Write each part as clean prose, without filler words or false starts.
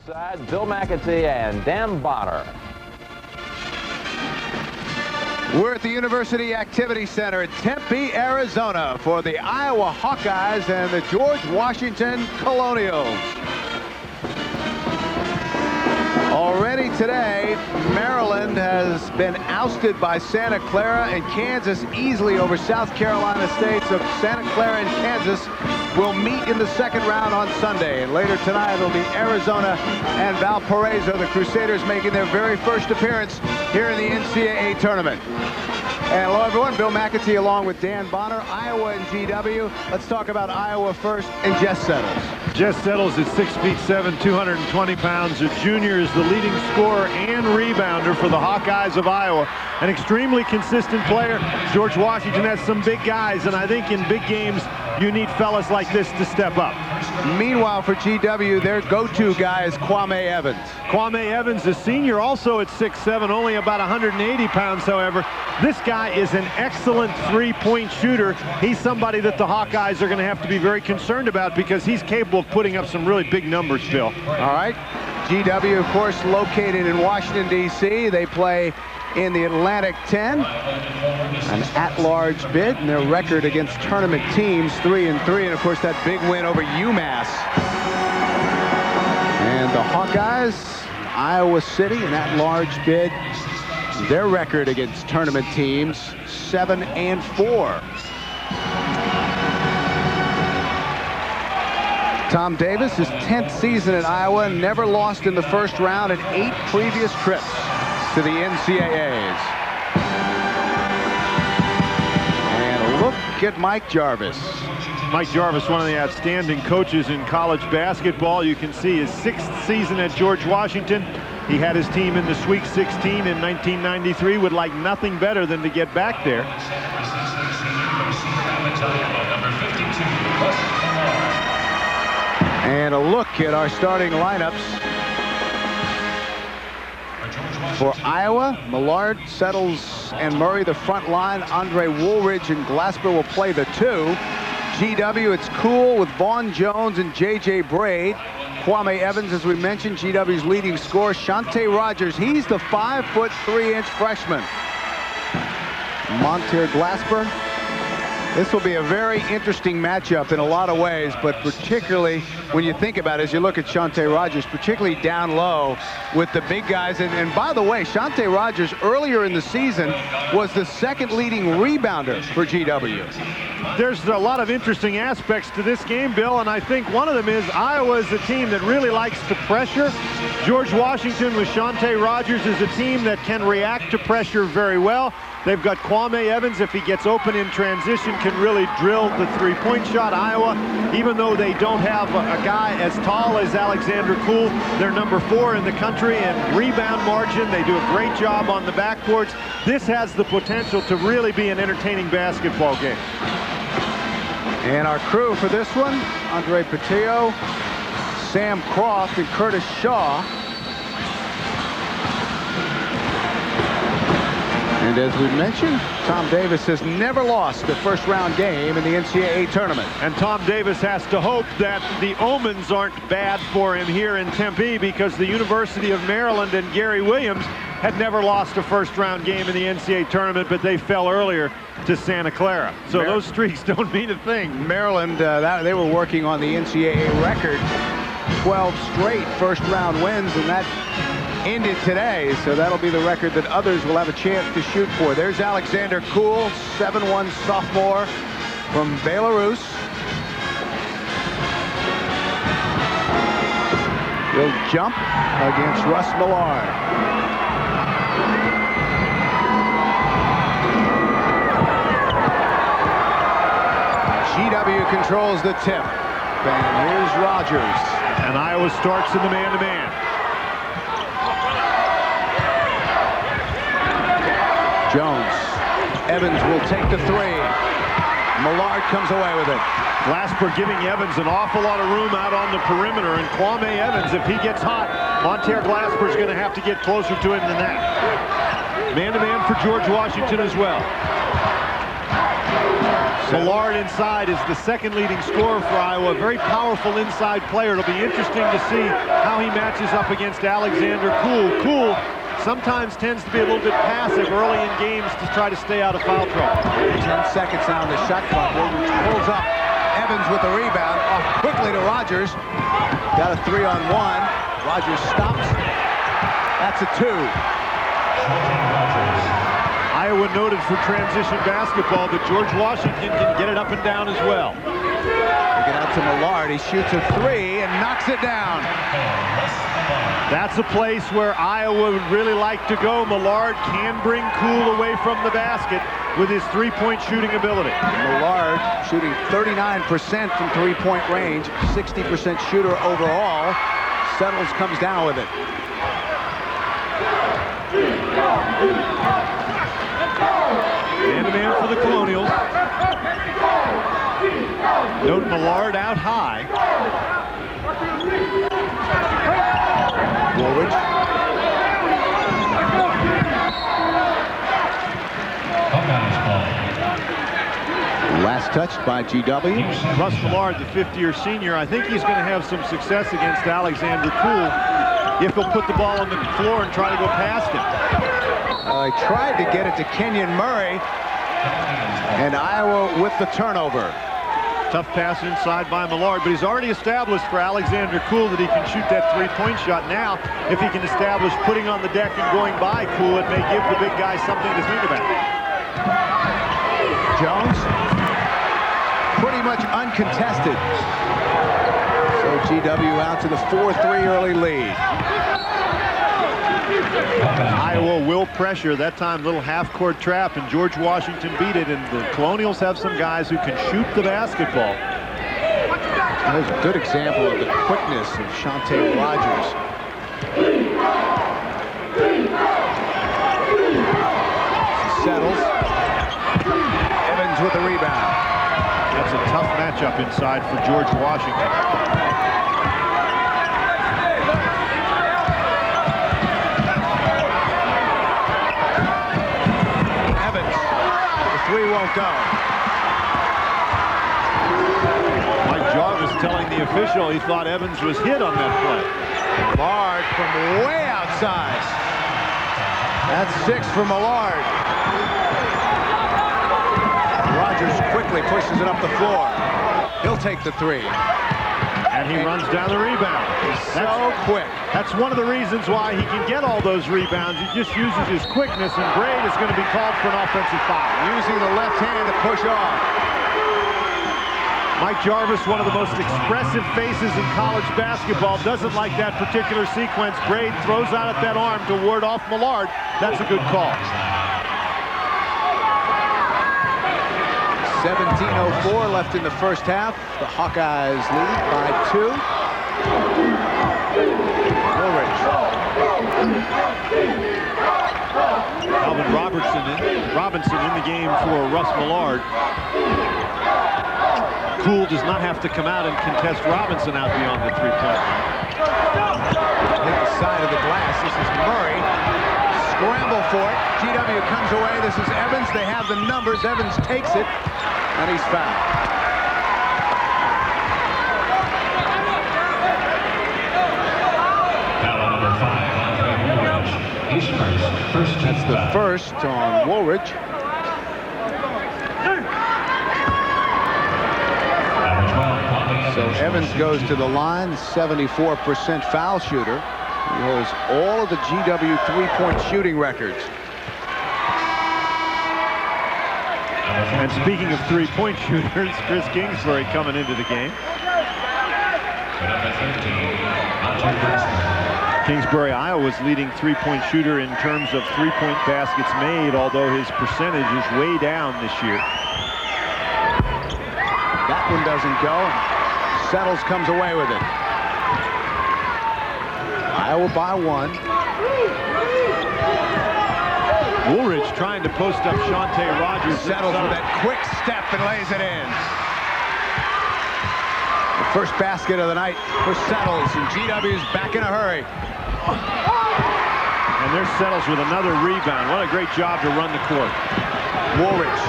Burnside, Bill Macatee, and Dan Bonner. We're at the University Activity Center in Tempe, Arizona for the Iowa Hawkeyes and the George Washington Colonials. Already today, Maryland has been ousted by Santa Clara, and Kansas easily over South Carolina State. So Santa Clara and Kansas will meet in the second round on Sunday. And later tonight, it'll be Arizona and Valparaiso, the Crusaders making their very first appearance here in the NCAA tournament. And hello, everyone. Bill Macatee along with Dan Bonner, Iowa and GW. Let's talk about Iowa first, and Jess Settles. Jess Settles is 6'7", 220 pounds. A junior, is the leading scorer and rebounder for the Hawkeyes of Iowa. An extremely consistent player. George Washington has some big guys, and I think in big games, you need fellas like this to step up. Meanwhile, for GW, their go-to guy is Kwame Evans. Kwame Evans, a senior, also at 6'7", only about 180 pounds, however. This guy is an excellent three-point shooter. He's somebody that the Hawkeyes are going to have to be very concerned about because he's capable of putting up some really big numbers, Bill. All right. GW, of course, located in Washington, D.C. They play in the Atlantic 10, an at-large bid, and their record against tournament teams 3-3, and of course that big win over UMass. And the Hawkeyes, Iowa City, an at-large bid, their record against tournament teams 7-4. Tom Davis, his 10th season at Iowa, never lost in the first round in 8 previous trips to the NCAAs. And look at Mike Jarvis. Mike Jarvis, one of the outstanding coaches in college basketball. You can see his 6th season at George Washington. He had his team in the Sweet 16 in 1993. Would like nothing better than to get back there. And a look at our starting lineups. For Iowa, Millard, Settles, and Murray, the front line. Andre Woolridge and Glasper will play the 2. GW, it's Koul with Vaughn, Jones, and J.J. Braid. Kwame Evans, as we mentioned, GW's leading scorer. Shawnta Rogers, he's the 5'3" freshman. Mon'ter, Glasper. This will be a very interesting matchup in a lot of ways, but particularly when you think about it, as you look at Shawnta Rogers, particularly down low with the big guys. And by the way, Shawnta Rogers earlier in the season was the second leading rebounder for GW. There's a lot of interesting aspects to this game, Bill, and I think one of them is Iowa is a team that really likes to pressure. George Washington with Shawnta Rogers is a team that can react to pressure very well. They've got Kwame Evans, if he gets open in transition, can really drill the three-point shot. Iowa, even though they don't have a guy as tall as Alexander Koul, they're number 4 in the country in rebound margin. They do a great job on the backboards. This has the potential to really be an entertaining basketball game. And our crew for this one, Andre Patillo, Sam Croft, and Curtis Shaw. And as we mentioned, Tom Davis has never lost a first-round game in the NCAA tournament. And Tom Davis has to hope that the omens aren't bad for him here in Tempe, because the University of Maryland and Gary Williams had never lost a first-round game in the NCAA tournament, but they fell earlier to Santa Clara. So those streaks don't mean a thing. Maryland, they were working on the NCAA record, 12 straight first-round wins, and that ended today, so that'll be the record that others will have a chance to shoot for. There's Alexander Koul, 7'1" sophomore from Belarus. He'll jump against Russ Millard. GW controls the tip. And here's Rogers. And Iowa starts in the man-to-man. Jones. Evans will take the 3. Millard comes away with it. Glasper giving Evans an awful lot of room out on the perimeter, and Kwame Evans, if he gets hot, Mon'ter Glasper's going to have to get closer to him than that. Man-to-man for George Washington as well. Millard inside is the second leading scorer for Iowa. A very powerful inside player. It'll be interesting to see how he matches up against Alexander Koul. Koul sometimes tends to be a little bit passive early in games to try to stay out of foul trouble. 10 seconds on the shot clock. Woolridge pulls up. Evans with the rebound. Off quickly to Rogers. Got a 3-on-1. Rogers stops. That's a 2. Iowa noted for transition basketball, but George Washington can get it up and down as well. They get out to Millard. He shoots a 3 and knocks it down. That's a place where Iowa would really like to go. Millard can bring Koul away from the basket with his three-point shooting ability. Millard shooting 39% from three-point range, 60% shooter overall. Settles, comes down with it. Man-to-man for the Colonials. Note Millard out high. Woolridge. Last touched by GW. Russ Millard, the fifth-year senior, I think he's going to have some success against Alexander Koul if he'll put the ball on the floor and try to go past him. He tried to get it to Kenyon Murray, and Iowa with the turnover. Tough pass inside by Millard, but he's already established for Alexander Koul that he can shoot that three-point shot. Now, if he can establish putting on the deck and going by Koul, it may give the big guy something to think about. Jones, pretty much uncontested. So GW out to the 4-3 early lead. Iowa will pressure. That time, little half-court trap, and George Washington beat it, and the Colonials have some guys who can shoot the basketball. There's a good example of the quickness of Shawnta Rogers. Settles. Evans with the rebound. That's a tough matchup inside for George Washington. Three won't go. Mike Jarvis telling the official he thought Evans was hit on that play. Millard from way outside. That's 6 for Millard. Rogers quickly pushes it up the floor. He'll take the 3. And he runs down the rebound. So quick. That's one of the reasons why he can get all those rebounds. He just uses his quickness, and Braid is going to be called for an offensive foul. Using the left hand to push off. Mike Jarvis, one of the most expressive faces in college basketball, doesn't like that particular sequence. Braid throws out at that arm to ward off Millard. That's a good call. 17:04 left in the first half. The Hawkeyes lead by 2. Woolridge. Alvin Robinson in the game for Russ Millard. Koul does not have to come out and contest Robinson out beyond the three-point line. Hit the side of the glass. This is Murray. Scramble for it. GW comes away. This is Evans. They have the numbers. Evans takes it, and he's fouled. That's the first on Woolridge. So Evans goes to the line, 74% foul shooter. He holds all of the GW three-point shooting records. And speaking of three-point shooters, Chris Kingsbury coming into the game. Kingsbury, Iowa's leading three-point shooter in terms of three-point baskets made, although his percentage is way down this year. That one doesn't go. Settles comes away with it. Iowa by 1. Woolridge trying to post up Shawnta Rogers. Settles with that quick step and lays it in. The first basket of the night for Settles, and GW's back in a hurry. And there's Settles with another rebound. What a great job to run the court. Woolridge.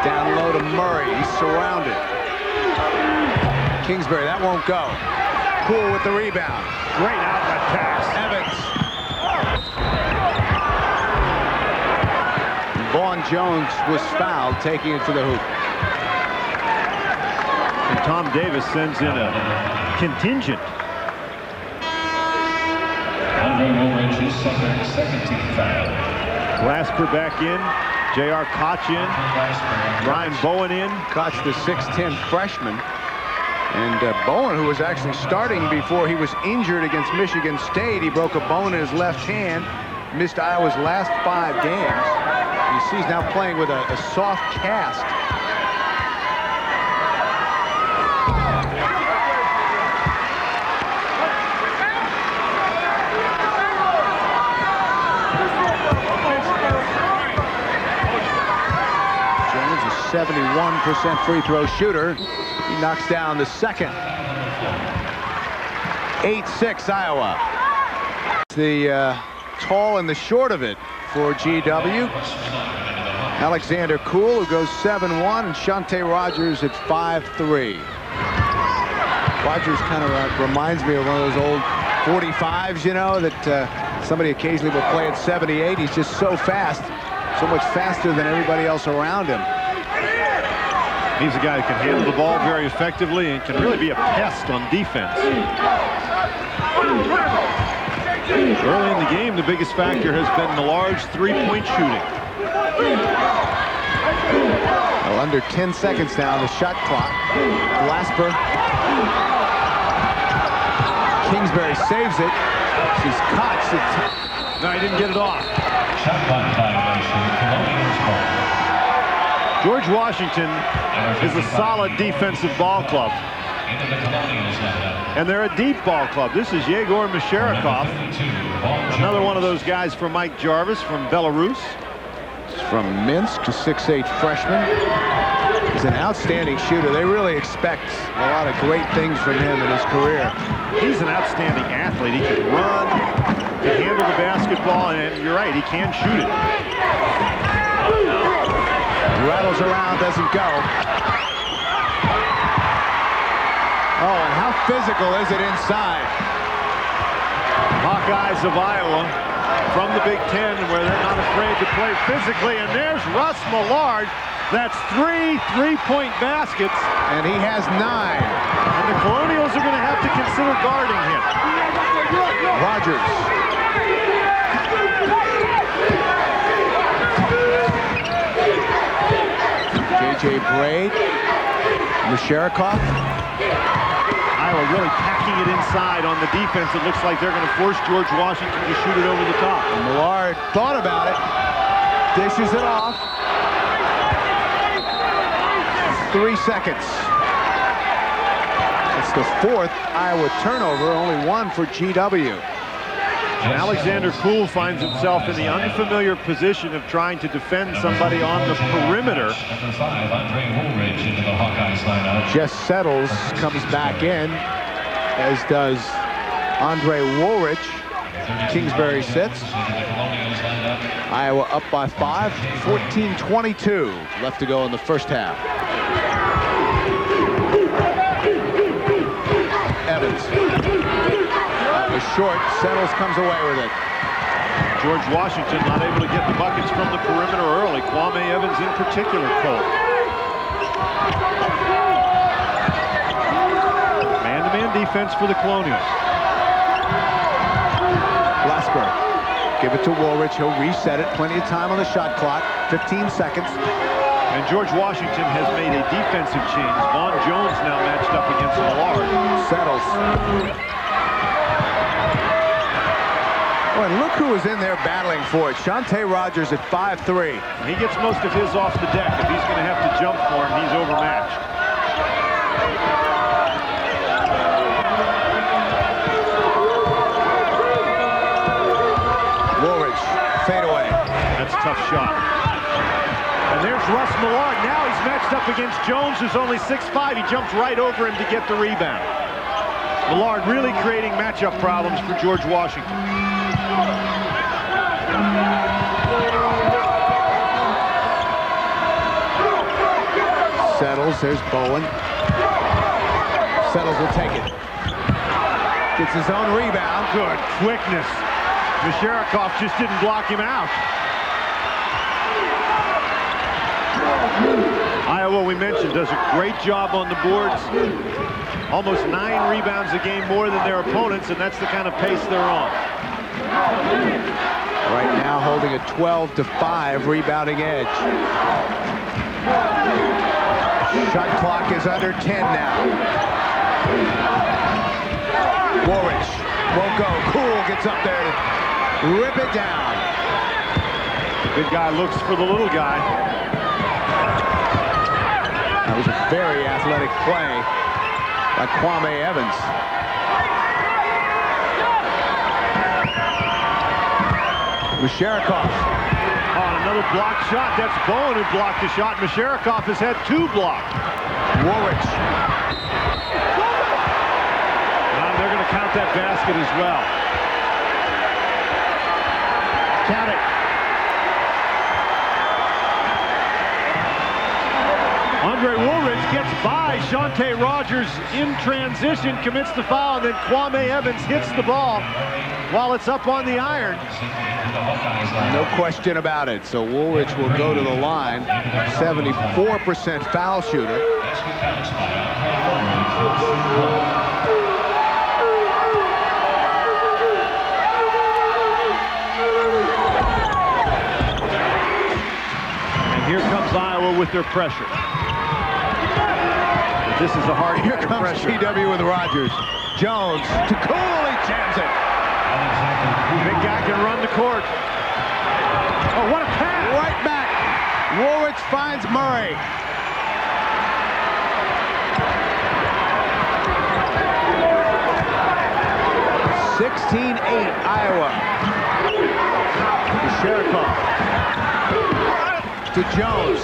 Down low to Murray. He's surrounded. Kingsbury, that won't go. Koul with the rebound. Great outlet pass. Evans. Vaughn Jones was fouled, taking it to the hoop. And Tom Davis sends in a contingent. Woolridge is second team foul. Glasper back in. J.R. Koch in. Ryan Bowen in. Koch, the 6'10 freshman. And Bowen, who was actually starting before he was injured against Michigan State. He broke a bone in his left hand. Missed Iowa's last 5 games. You see he's now playing with a soft cast. Jones, a 71% free throw shooter. He knocks down the second. 8-6 Iowa. The tall and the short of it for GW. Alexander Koul, who goes 7-1, and Shawnta Rogers at 5'3". Rogers kind of reminds me of one of those old 45s, you know, that somebody occasionally will play at 78. He's just so fast, so much faster than everybody else around him. He's a guy who can handle the ball very effectively and can really be a pest on defense. Early in the game, the biggest factor has been the large three-point shooting. Well, under 10 seconds now, the shot clock. Glasper. Kingsbury saves it. She's caught. No, he didn't get it off. Shot clock violation. Colonials ball. George Washington is a solid defensive ball club. Into the Colonials lineup. And they're a deep ball club. This is Yegor Masharikov, another one of those guys from Mike Jarvis from Belarus. From Minsk, a 6'8 freshman. He's an outstanding shooter. They really expect a lot of great things from him in his career. He's an outstanding athlete. He can run, can handle the basketball, and you're right, he can shoot it. Rattles around, doesn't go. Oh, and how physical is it inside? Hawkeyes of Iowa from the Big Ten, where they're not afraid to play physically. And there's Russ Millard. That's 3 3-point baskets. And he has 9. And the Colonials are going to have to consider guarding him. Rogers. J.J. Braid. Masharikov. Iowa really packing it inside on the defense. It looks like they're going to force George Washington to shoot it over the top. Millard thought about it. Dishes it off. 3 seconds. It's the 4th Iowa turnover, only 1 for GW. And Alexander Koul finds himself in the unfamiliar position of trying to defend somebody on the perimeter. Number 5, Woolridge into the Hawkeyes lineup. Jess Settles comes back in, as does Woolridge. Kingsbury sits. Iowa up by 5, 14-22 left to go in the first half. Evans. That was short. Settles comes away with it. George Washington not able to get the buckets from the perimeter early. Kwame Evans in particular, Koul. Man-to-man defense for the Colonials. Glasper. Give it to Woolridge. He'll reset it. Plenty of time on the shot clock. 15 seconds. And George Washington has made a defensive change. Vaughn Jones now matched up against Millard. Settles. Oh, and look who is in there battling for it. Shawnta Rogers at 5'3". He gets most of his off the deck. If he's going to have to jump for him, he's overmatched. Woolridge, fade away. That's a tough shot. And there's Russ Millard. Now he's matched up against Jones, who's only 6'5". He jumps right over him to get the rebound. Millard really creating matchup problems for George Washington. Settles. There's Bowen. Settles will take it. Gets his own rebound. Good quickness. Misherakov just didn't block him out. Iowa, we mentioned, does a great job on the boards. Almost 9 rebounds a game more than their opponents, and that's the kind of pace they're on. Right now holding a 12-5 rebounding edge. Shot clock is under 10 now. Woolridge won't go. Koul gets up there to rip it down. Big guy looks for the little guy. That was a very athletic play by Kwame Evans. Misherakov. On another blocked shot. That's Vaughn who blocked the shot. Misherakov has had 2 blocked. Woolridge. They're going to count that basket as well. Count it. Andre Woolridge gets by Shawnta Rogers in transition, commits the foul, and then Kwame Evans hits the ball while it's up on the iron. No question about it. So Woolridge will go to the line. 74% foul shooter. And here comes Iowa with their pressure. This is a hard Here comes pressure. GW with Rogers. Jones to Koul, he jams it. Big guy can run the court. Oh, what a pass! Right back. Woolridge finds Murray. (16-8) Iowa. Misherakov to Jones.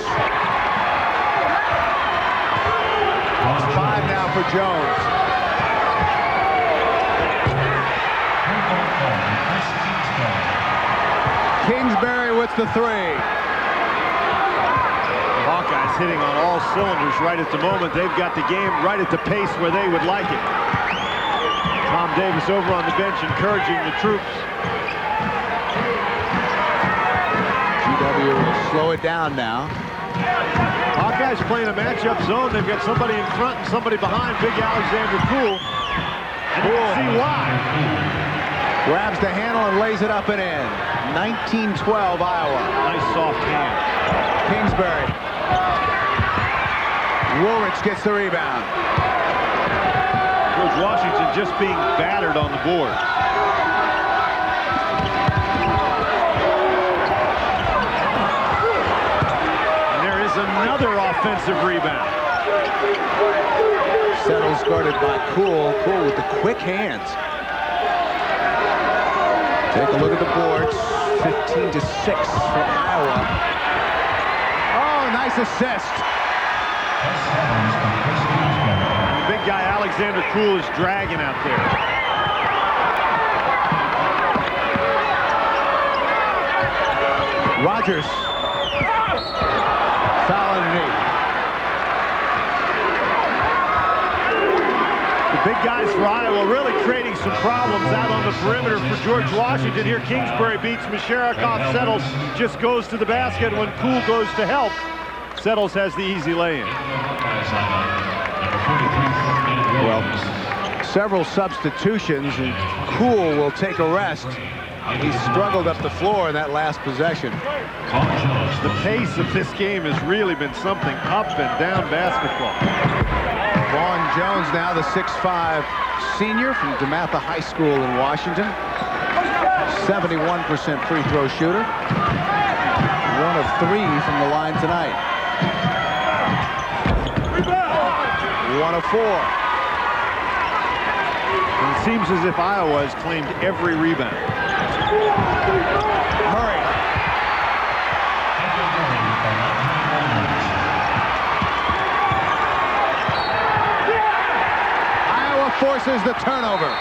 It's 5 now for Jones. Kingsbury with the 3. Hawkeyes hitting on all cylinders right at the moment. They've got the game right at the pace where they would like it. Tom Davis over on the bench encouraging the troops. GW will slow it down now. Hawkeyes playing a matchup zone. They've got somebody in front and somebody behind. Big Alexander Koul. And you can see why. Grabs the handle and lays it up and in. 19-12 Iowa. Nice soft hand. Kingsbury. Woolridge gets the rebound. George Washington just being battered on the board. And there is another offensive rebound. Settles guarded by Koul. Koul with the quick hands. Take a look at the boards. 15-6 for Iowa. Oh, nice assist. The big guy Alexander Koul is dragging out there. Rogers. Foul underneath. The big guys for Iowa really creating some problems out on the perimeter for George Washington. Here Kingsbury beats Misherakov. Settles just goes to the basket. When Koul goes to help, Settles has the easy lay-in. Well, several substitutions, and Koul will take a rest. He struggled up the floor in that last possession. The pace of this game has really been something. Up and down basketball. Vaughn Jones now the 6'5" senior from DeMatha High School in Washington. 71% free throw shooter. 1 of 3 from the line tonight. 1 of 4. And it seems as if Iowa has claimed every rebound. Murray. Iowa forces the turnover.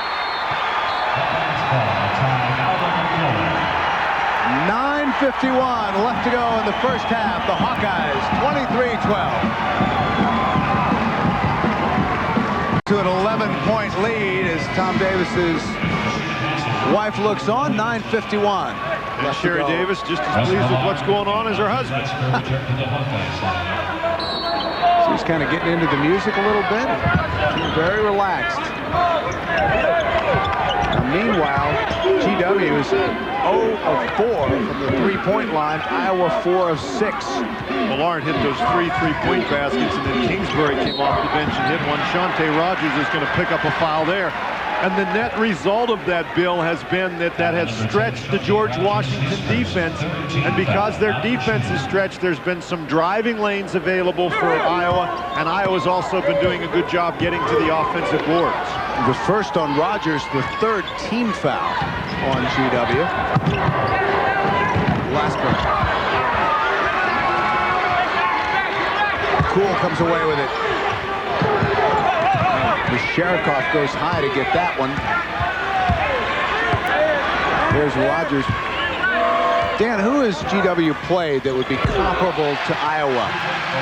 9:51 left to go in the first half. The Hawkeyes 23-12. to an 11-point lead as Tom Davis's wife looks on. 9:51. And Sherry Davis just as pleased with what's going on as her husband. She's kind of getting into the music a little bit. She's very relaxed. Now, meanwhile, GW is 0 of 4 from the three-point line. Iowa 4 of 6. Millard hit those 3 three-point baskets, and then Kingsbury came off the bench and hit one. Shawnta Rogers is going to pick up a foul there. And the net result of that, Bill, has been that has stretched the George Washington defense. And because their defense is stretched, there's been some driving lanes available for Iowa. And Iowa's also been doing a good job getting to the offensive boards. The first on Rogers, the third team foul on GW. Glasper. Koul comes away with it. Sherikoff goes high to get that one. There's Rogers. Dan, who has GW played that would be comparable to Iowa?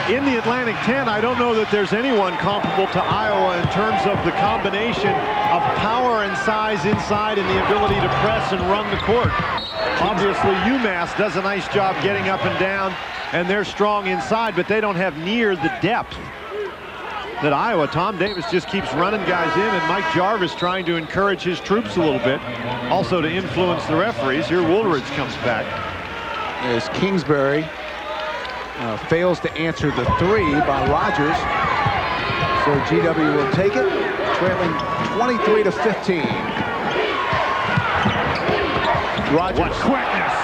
In the Atlantic 10, I don't know that there's anyone comparable to Iowa in terms of the combination of power and size inside and the ability to press and run the court. Obviously, UMass does a nice job getting up and down, and they're strong inside, but they don't have near the depth that Iowa. Tom Davis just keeps running guys in, and Mike Jarvis trying to encourage his troops a little bit, also to influence the referees. Here Woolridge comes back. As Kingsbury fails to answer the three by Rogers. So GW will take it, trailing 23-15. Rogers. What quickness!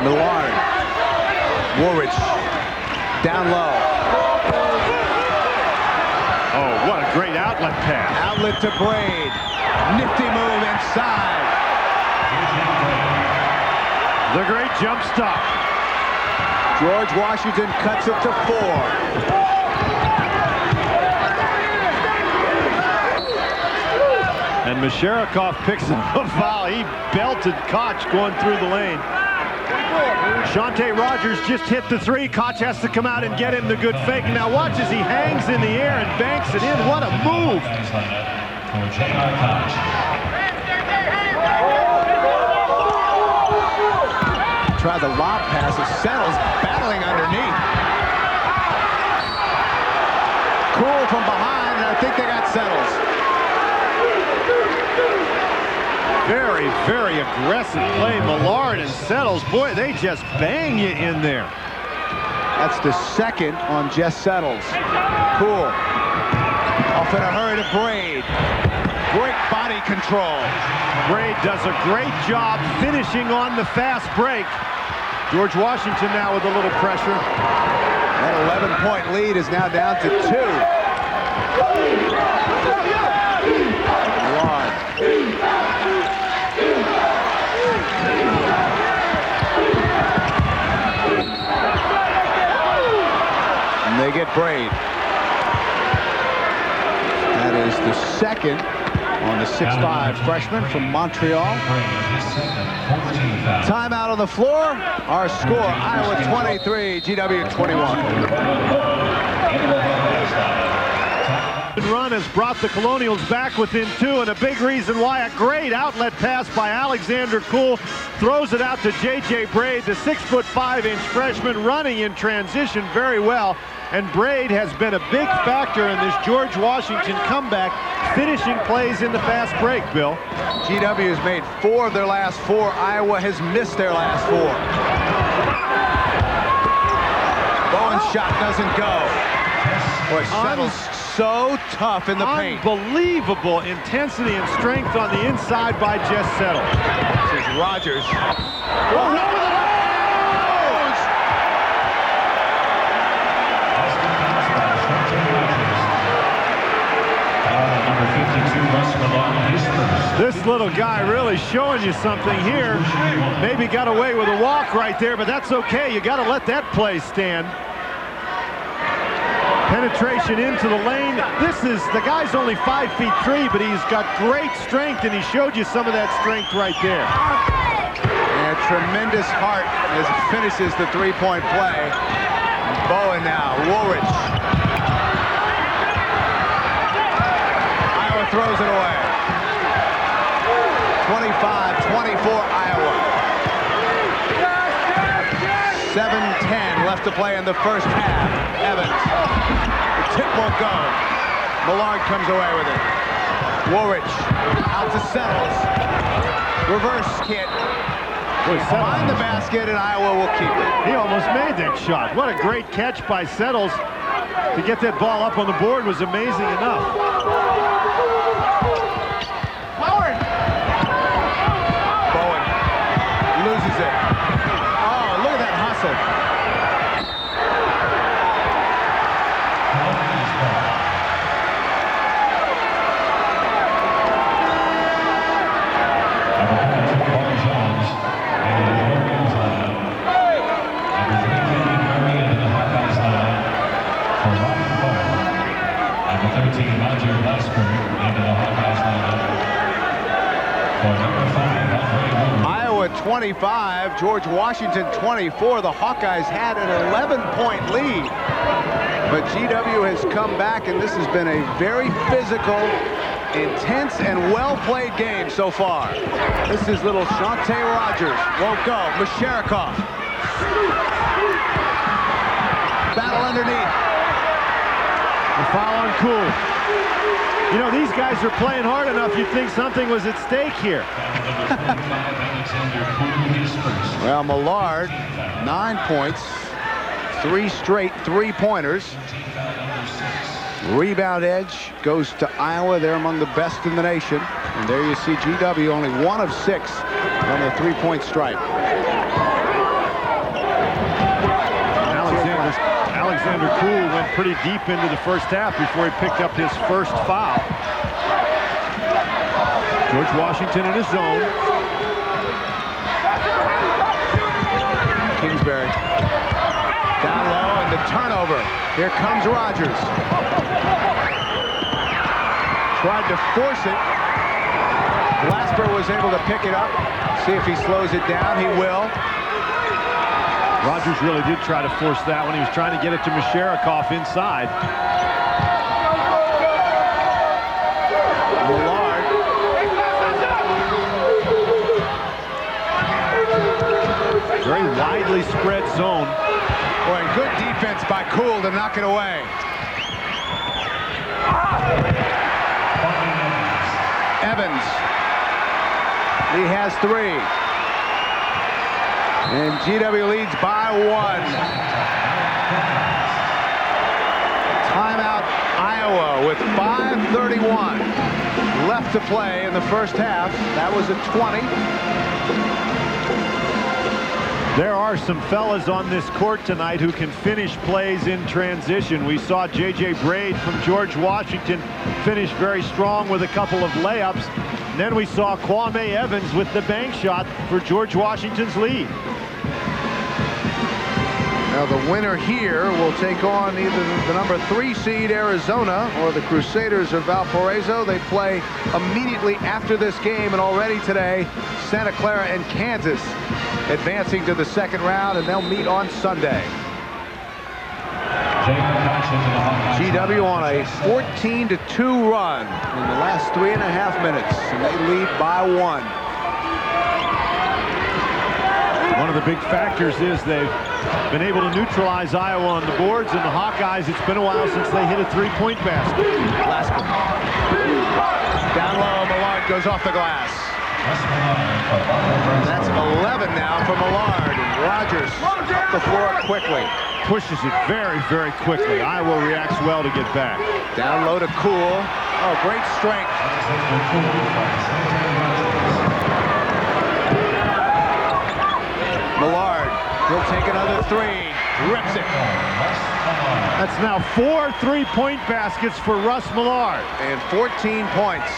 Millard. Woolridge. Down low. Oh, what a great outlet pass. Outlet to Braid. Nifty move inside. The great jump stop. George Washington cuts it to 4. And Sherikoff picks up a foul. He belted Koch going through the lane. Shawnta Rogers just hit the 3. Koch has to come out and get him the good fake. Now watch as he hangs in the air and banks it in. What a move. Try the lob pass. It settles, battling underneath. Koul from behind, and I think they got Settles. Very, very aggressive play. Millard and Settles, boy, they just bang you in there. That's the second on Jess Settles. Koul. Off in a hurry to Braid. Great body control. Braid does a great job finishing on the fast break. George Washington now with a little pressure. That 11-point lead is now down to 2. And they get Braid. That is the second on the 6'5" freshman from Montreal. Timeout on the floor. Our score, Iowa 23, GW 21. Run has brought the Colonials back within 2, and a big reason why. A great outlet pass by Alexander Koul. Throws it out to J.J. Braid, the 6'5" freshman, running in transition very well. And Braid has been a big factor in this George Washington comeback, finishing plays in the fast break, Bill. GW has made 4 of their last 4. Iowa has missed their last 4. Vaughn's shot doesn't go. Boy, Settles so tough in the paint. Unbelievable intensity and strength on the inside by Jess Settles. This is Rogers. Oh, no! This little guy really showing you something here. Maybe got away with a walk right there, but that's okay. You got to let that play stand. Penetration into the lane. The guy's only 5'3", but he's got great strength, and he showed you some of that strength right there. And tremendous heart as he finishes the three-point play. Bowen now, Woolridge. Iowa throws it away. 25-24 Iowa. 7:10 left to play in the first half. Evans. The tip won't go. Millard comes away with it. Woolridge out to Settles. Reverse hit. Behind the basket, and Iowa will keep it. He almost made that shot. What a great catch by Settles. To get that ball up on the board was amazing enough. Bowen loses it. Oh, look at that hustle. Iowa 25, George Washington 24. The Hawkeyes had an 11-point lead. But GW has come back, and this has been a very physical, intense, and well-played game so far. This is little Shawnta Rogers. Won't go. Masharikov. Battle underneath. The foul on Koul. You know, these guys are playing hard enough, you'd think something was at stake here. Well, Millard, 9 points, 3 straight three-pointers. Rebound edge goes to Iowa. They're among the best in the nation. And there you see GW only 1 of 6 on the three-point stripe. Alexander Koul went pretty deep into the first half before he picked up his first foul. George Washington in his zone. Kingsbury down low, and the turnover. Here comes Rogers. Tried to force it. Glasper was able to pick it up. See if he slows it down. He will. Rogers really did try to force that one. He was trying to get it to Masharikov inside. Millard. Very widely spread zone. Boy, good defense by Koul to knock it away. Evans. He has 3. And GW leads by 1. Timeout Iowa with 5:31 left to play in the first half. That was a 20. There are some fellas on this court tonight who can finish plays in transition. We saw J.J. Braid from George Washington finish very strong with a couple of layups. And then we saw Kwame Evans with the bank shot for George Washington's lead. Now the winner here will take on either the number 3 seed Arizona or the Crusaders of Valparaiso. They play immediately after this game, and already today Santa Clara and Kansas advancing to the second round, and they'll meet on Sunday. GW on a 14-2 run in the last 3.5 minutes, and they lead by 1. One of the big factors is they've been able to neutralize Iowa on the boards, and the Hawkeyes, it's been a while since they hit a three-point basket. Glasper. Down low, Millard goes off the glass. That's 11 now for Millard. Rogers up the floor quickly. Pushes it very, very quickly. Iowa reacts well to get back. Down low to Koul. Oh, great strength. Millard, he'll take another 3. Rips it. That's now 4 three-point baskets for Russ Millard. And 14 points.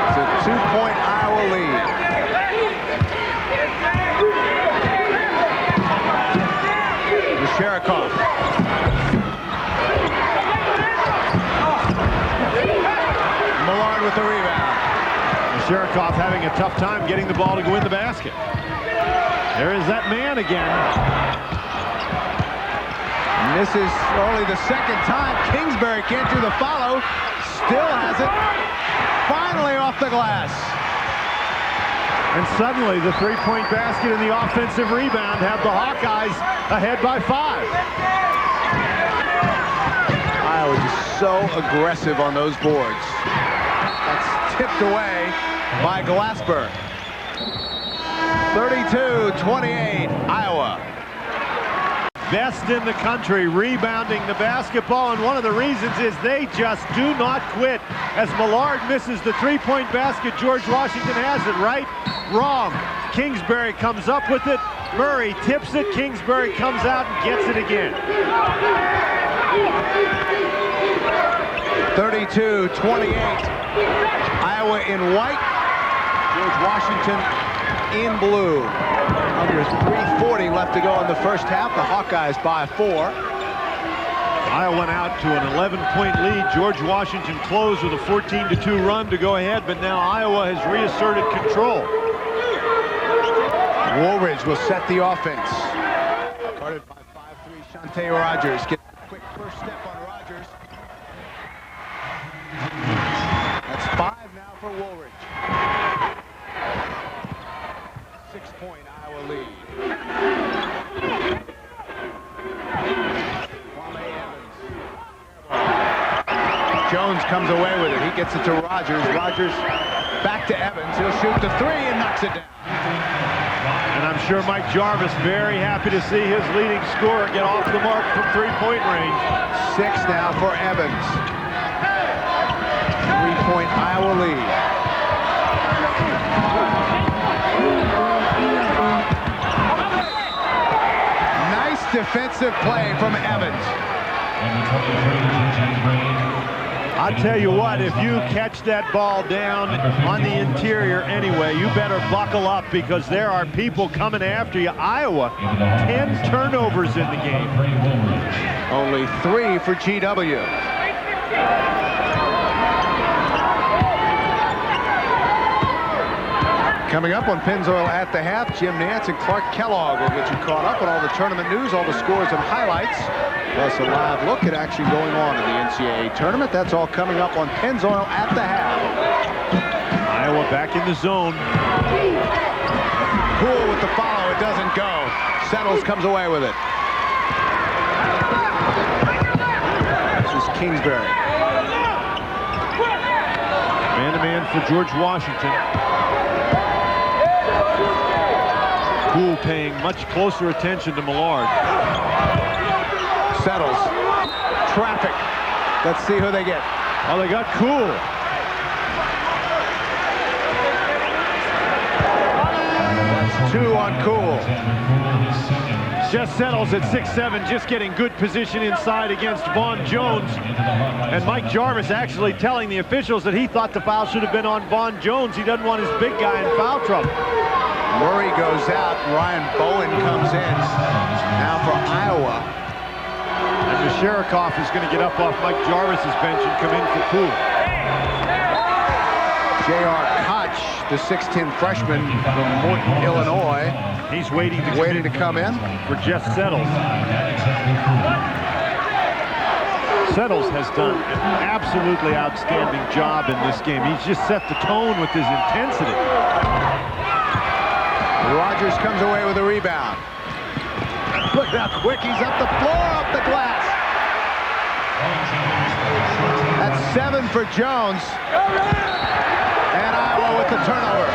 It's a 2-point Iowa lead. Masharikov. Sherikoff having a tough time getting the ball to go in the basket. There is that man again. And this is only the second time. Kingsbury can't do the follow. Still has it. Finally off the glass. And suddenly the three-point basket and the offensive rebound have the Hawkeyes ahead by 5. Iowa just so aggressive on those boards. That's tipped away by Glasper. 32-28, Iowa. Best in the country rebounding the basketball, and one of the reasons is they just do not quit. As Millard misses the three-point basket, George Washington has it right. Wrong. Kingsbury comes up with it. Murray tips it. Kingsbury comes out and gets it again. 32-28. Iowa in white. George Washington in blue. Under 3:40 left to go in the first half. The Hawkeyes by 4. Iowa went out to an 11-point lead. George Washington closed with a 14-2 run to go ahead, but now Iowa has reasserted control. Woolridge will set the offense. Guarded by 5'3" Shawnta Rogers. Get a quick first step on Rogers. That's 5 now for Woolridge. 6-point Iowa lead. Kwame Evans. Jones comes away with it. He gets it to Rogers. Rogers back to Evans. He'll shoot the 3 and knocks it down. And I'm sure Mike Jarvis very happy to see his leading scorer get off the mark from three-point range. 6 now for Evans. 3-point Iowa lead. Nice defensive play from Evans. I'll tell you what, if you catch that ball down on the interior anyway, you better buckle up because there are people coming after you. Iowa, 10 turnovers in the game. Only 3 for GW. Coming up on Pennzoil at the half, Jim Nance and Clark Kellogg will get you caught up on all the tournament news, all the scores and highlights, plus a live look at action going on in the NCAA tournament. That's all coming up on Pennzoil at the half. Iowa back in the zone. Koul with the follow. It doesn't go. Settles comes away with it. This is Kingsbury. Man-to-man for George Washington. Koul paying much closer attention to Millard. Settles. Traffic. Let's see who they get. Oh, they got Koul. That's 2 on Koul. Jess settles at 6'7", just getting good position inside against Vaughn Jones. And Mike Jarvis actually telling the officials that he thought the foul should have been on Vaughn Jones. He doesn't want his big guy in foul trouble. Murray goes out. Ryan Bowen comes in. Now for Iowa. And Sherikoff is going to get up off Mike Jarvis's bench and come in for Koul. J.R. Koch, the 6'10" freshman from Moines, Illinois. He's waiting to come in for Jess Settles. Settles has done an absolutely outstanding job in this game. He's just set the tone with his intensity. Rogers comes away with a rebound. Look how quick he's up the floor, up the glass. That's 7 for Jones. And Iowa with the turnover.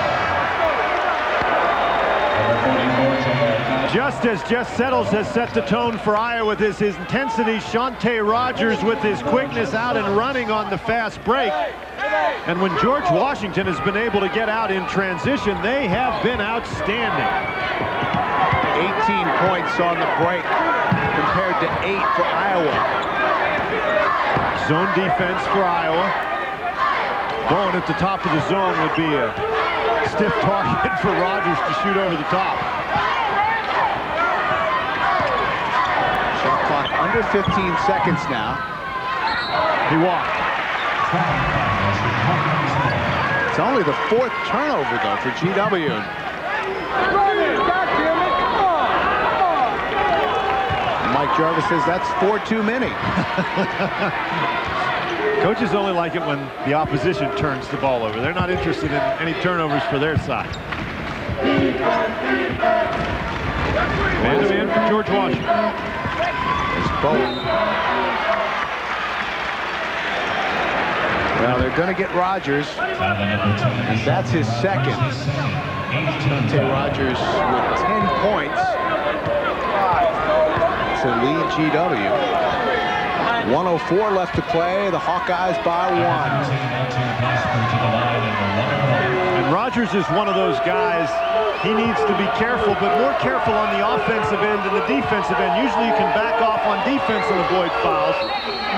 Just as Jess Settles has set the tone for Iowa with his intensity, Shawnta Rogers with his quickness out and running on the fast break. And when George Washington has been able to get out in transition, they have been outstanding. 18 points on the break compared to 8 for Iowa. Zone defense for Iowa. Vaughn at the top of the zone would be a stiff target for Rogers to shoot over the top. Shot clock under 15 seconds now. He walked. It's only the 4th turnover, though, for GW. Mike Jarvis says that's 4 too many. Coaches only like it when the opposition turns the ball over. They're not interested in any turnovers for their side. Man-to-man for George Washington. There's Bowen. Well, they're going to get Rogers, and that's his second. Shawnta Rogers with 10 points to lead GW. 104 left to play. The Hawkeyes by 1. And Rogers is one of those guys, he needs to be careful, but more careful on the offensive end than the defensive end. Usually you can back off on defense and avoid fouls.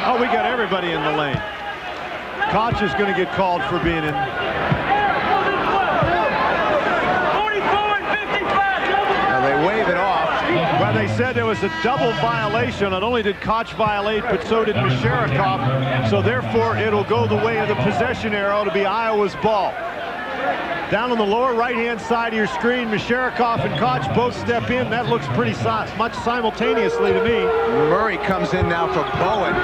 Oh, we got everybody in the lane. Koch is going to get called for being in. Now they wave it off. Well, they said there was a double violation. Not only did Koch violate, but so did Masharikov. So therefore, it'll go the way of the possession arrow to be Iowa's ball. Down on the lower right-hand side of your screen, Masharikov and Koch both step in. That looks pretty much simultaneously to me. Murray comes in now for Bowen.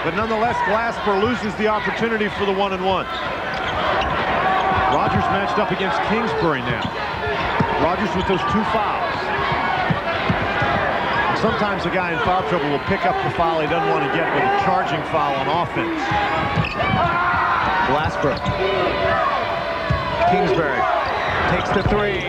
But nonetheless, Glasper loses the opportunity for the 1-and-1. Rogers matched up against Kingsbury now. Rogers with those 2 fouls. And sometimes a guy in foul trouble will pick up the foul he doesn't want to get with a charging foul on offense. Glasper. Kingsbury takes the 3.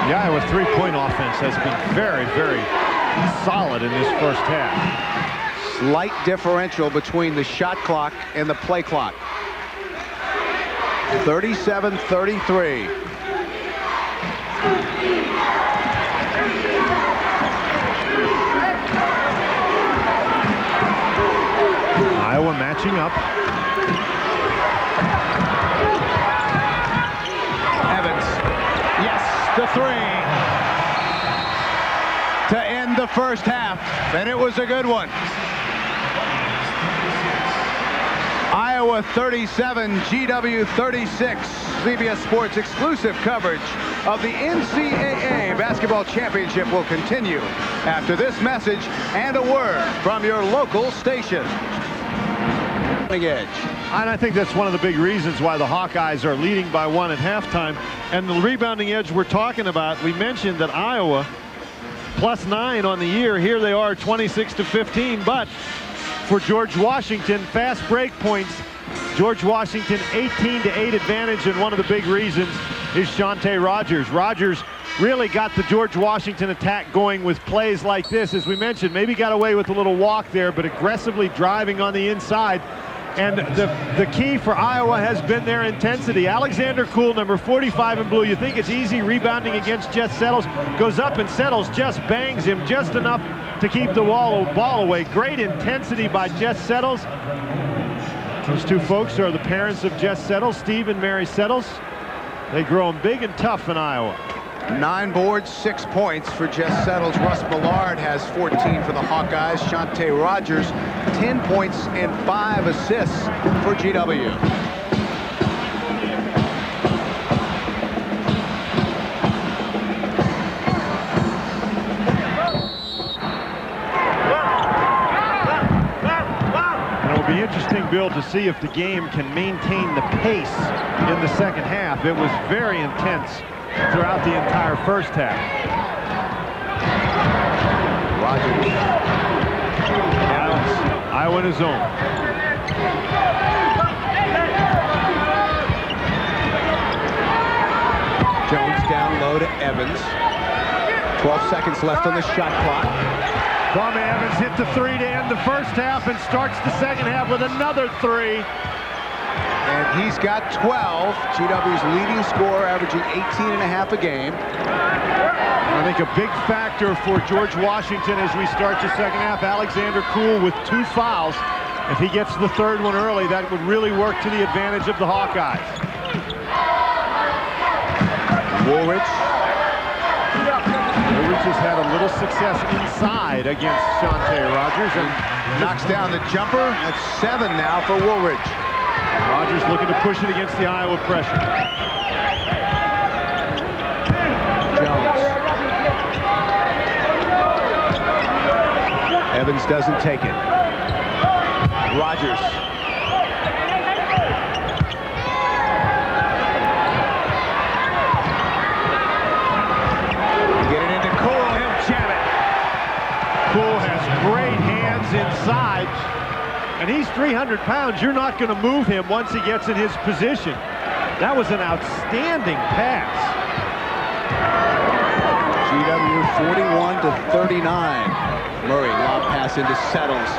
The Iowa 3-point offense has been very, very solid in this first half. Slight differential between the shot clock and the play clock. 37-33. Iowa matching up. Evans. Yes, the 3. To end the first half, and it was a good one. Iowa 37, GW 36. CBS Sports exclusive coverage of the NCAA Basketball Championship will continue after this message and a word from your local station. Edge. And I think that's one of the big reasons why the Hawkeyes are leading by 1 at halftime. And the rebounding edge we're talking about, we mentioned that Iowa +9 on the year. Here they are 26-15, but for George Washington, fast break points, George Washington 18-8 advantage, and one of the big reasons is Shawnta Rogers. Rogers really got the George Washington attack going with plays like this. As we mentioned, maybe got away with a little walk there, but aggressively driving on the inside. And the key for Iowa has been their intensity. Alexander Koul, number 45 in blue. You think it's easy rebounding against Jess Settles. Goes up and Settles just bangs him just enough to keep the ball away. Great intensity by Jess Settles. Those 2 folks are the parents of Jess Settles, Steve and Mary Settles. They grow them big and tough in Iowa. 9 boards, 6 points for Jess Settles. Russ Millard has 14 for the Hawkeyes. Shawnta Rogers, 10 points and 5 assists for GW. And it will be interesting, Bill, to see if the game can maintain the pace in the second half. It was very intense throughout the entire first half. Rogers. Iowa in his zone. Jones down low to Evans. 12 seconds left on the shot clock. Kwame Evans hit the 3 to end the first half and starts the second half with another 3. And he's got 12. GW's leading scorer, averaging 18.5 a game. I think a big factor for George Washington as we start the second half, Alexander Koul with 2 fouls. If he gets the 3rd one early, that would really work to the advantage of the Hawkeyes. Woolridge. The Woolridge has had a little success inside against Shawnta Rogers and knocks down the jumper. That's 7 now for Woolridge. Rogers looking to push it against the Iowa pressure. Jones. Evans doesn't take it. Rogers. Get it into Koul. He'll jam it. Koul has great hands inside, and he's 300 pounds. You're not going to move him once he gets in his position. That was an outstanding pass. GW 41-39. Murray, lob pass into Settles.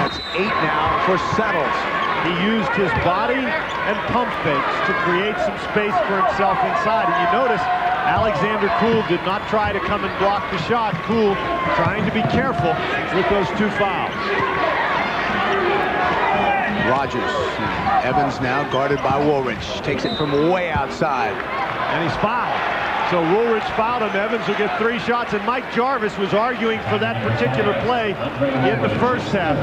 That's 8 now for Settles. He used his body and pump fakes to create some space for himself inside. And you notice Alexander Koul did not try to come and block the shot. Koul trying to be careful with those 2 fouls. Rogers. Evans now guarded by Woolridge. Takes it from way outside. And he's fouled. So Woolridge fouled him. Evans will get 3 shots. And Mike Jarvis was arguing for that particular play in the first half.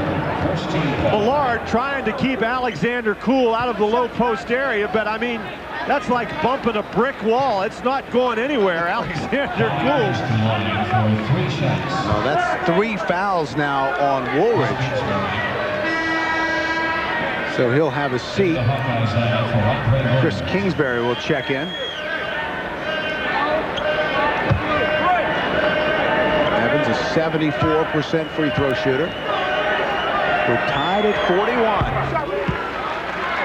Millard trying to keep Alexander Koul out of the low post area. But, I mean, that's like bumping a brick wall. It's not going anywhere, Alexander Koul. No, that's 3 fouls now on Woolridge. So he'll have a seat. Chris Kingsbury will check in. Evans a 74% free throw shooter. We're tied at 41.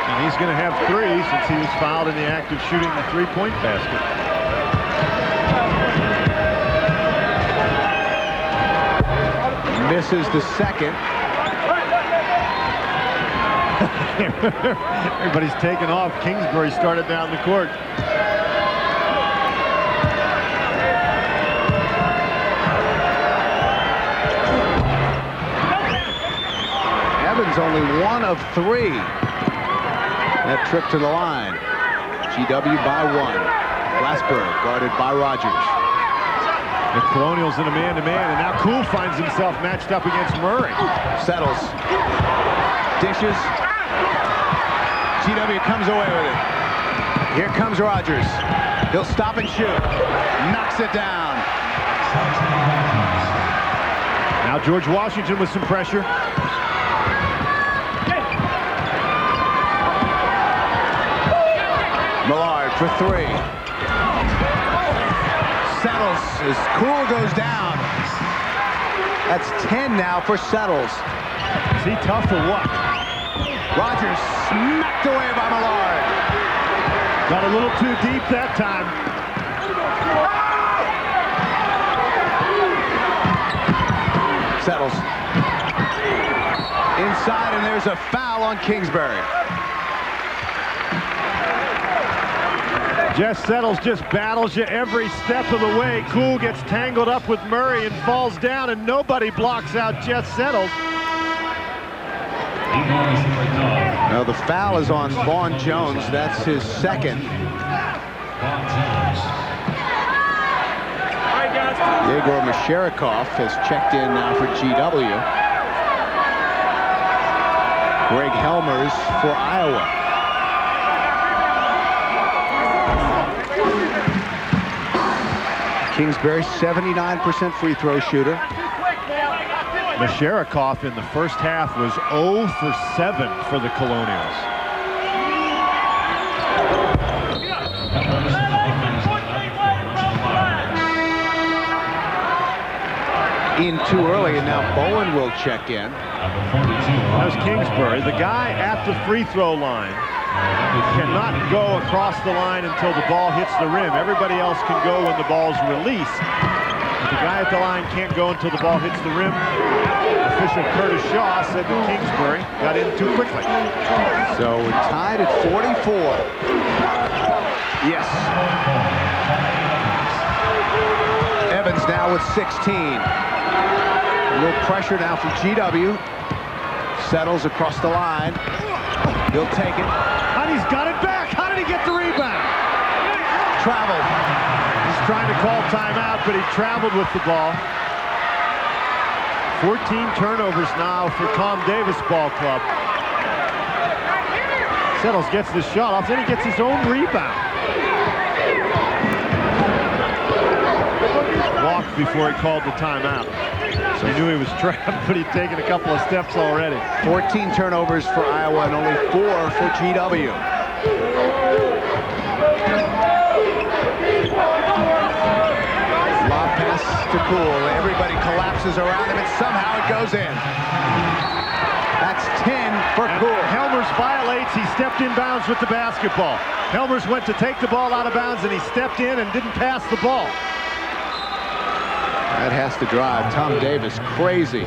And he's going to have 3 since he was fouled in the act of shooting the 3-point basket. Misses the second. Everybody's taken off. Kingsbury started down the court. Evans only 1 of 3. That trip to the line. GW by 1. Glasper guarded by Rogers. The Colonials in a man-to-man, and now Koul finds himself matched up against Murray. Settles. Dishes. GW comes away with it. Here comes Rogers. He'll stop and shoot. Knocks it down. Now George Washington with some pressure. Millard for 3. Settles as Koul goes down. That's 10 now for Settles. Is he tough or what? Rogers smacked away by Millard. Got a little too deep that time. Settles. Inside, and there's a foul on Kingsbury. Jess Settles just battles you every step of the way. Koul gets tangled up with Murray and falls down, and nobody blocks out Jess Settles. Now the foul is on Vaughn Jones. That's his second. Yegor Masharikov has checked in now for GW. Greg Helmers for Iowa. Kingsbury, 79% free throw shooter. Masharikov in the first half was 0 for 7 for the Colonials. In too early, and now Bowen will check in. That was Kingsbury. The guy at the free throw line cannot go across the line until the ball hits the rim. Everybody else can go when the ball's released. But the guy at the line can't go until the ball hits the rim. Official Curtis Shaw said that Kingsbury got in too quickly. So we're tied at 44. Yes. Evans now with 16. A little pressure now from GW. Settles across the line. He'll take it. And he's got it back. How did he get the rebound? Traveled. He's trying to call timeout, but he traveled with the ball. 14 turnovers now for Tom Davis Ball Club. Settles gets the shot off, then he gets his own rebound. Walked before he called the timeout. So he knew he was trapped, but he'd taken a couple of steps already. 14 turnovers for Iowa and only 4 for GW. Lob pass to Koul. Everybody collapses around him, and somehow it goes in. That's 10 for Koul. Helmers violates. He stepped in bounds with the basketball. Helmers went to take the ball out of bounds, and he stepped in and didn't pass the ball. That has to drive Tom Davis crazy.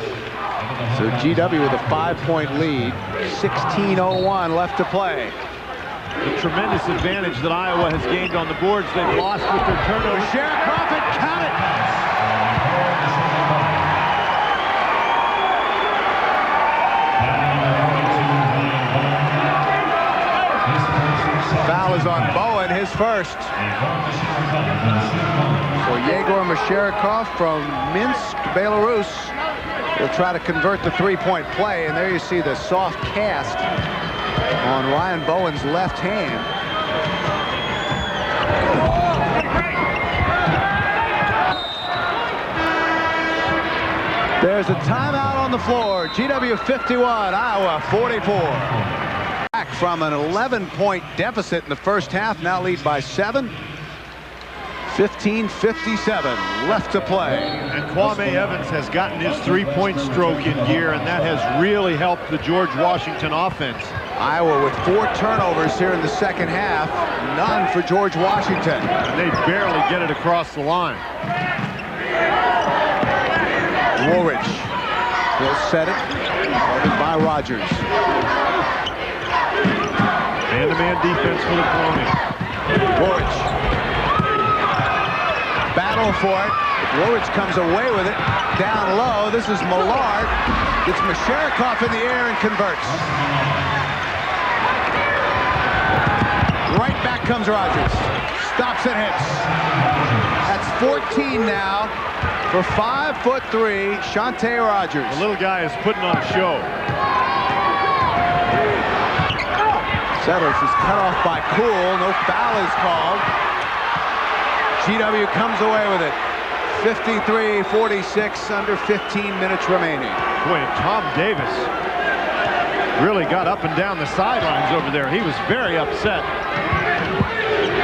So GW with a 5-point lead. 16:01 left to play. The tremendous advantage that Iowa has gained on the boards. They've lost with their turnovers. Sherikoff, count it! Foul is on Bowen, his first. So Yegor Masharikov from Minsk, Belarus, will try to convert the three-point play. And there you see the soft cast on Ryan Bowen's left hand. There's a timeout on the floor. GW 51, Iowa 44. Back from an 11-point deficit in the first half, now lead by 7. 15:57 left to play. And Kwame Evans has gotten his three-point stroke in gear, and that has really helped the George Washington offense. Iowa with 4 turnovers here in the second half. None for George Washington. And they barely get it across the line. Woolridge will set it. Guarded by Rogers. Man-to-man defense for the Colonials. Woolridge. Battle for it. Woolridge comes away with it. Down low. This is Millard. Gets Masharikov in the air and converts. Right back comes Rogers. Stops and hits. That's 14 now for 5'3" Shawnta Rogers. The little guy is putting on a show. Settles is cut off by Koul. No foul is called. GW comes away with it. 53-46, under 15 minutes remaining. Boy, and Tom Davis really got up and down the sidelines over there. He was very upset.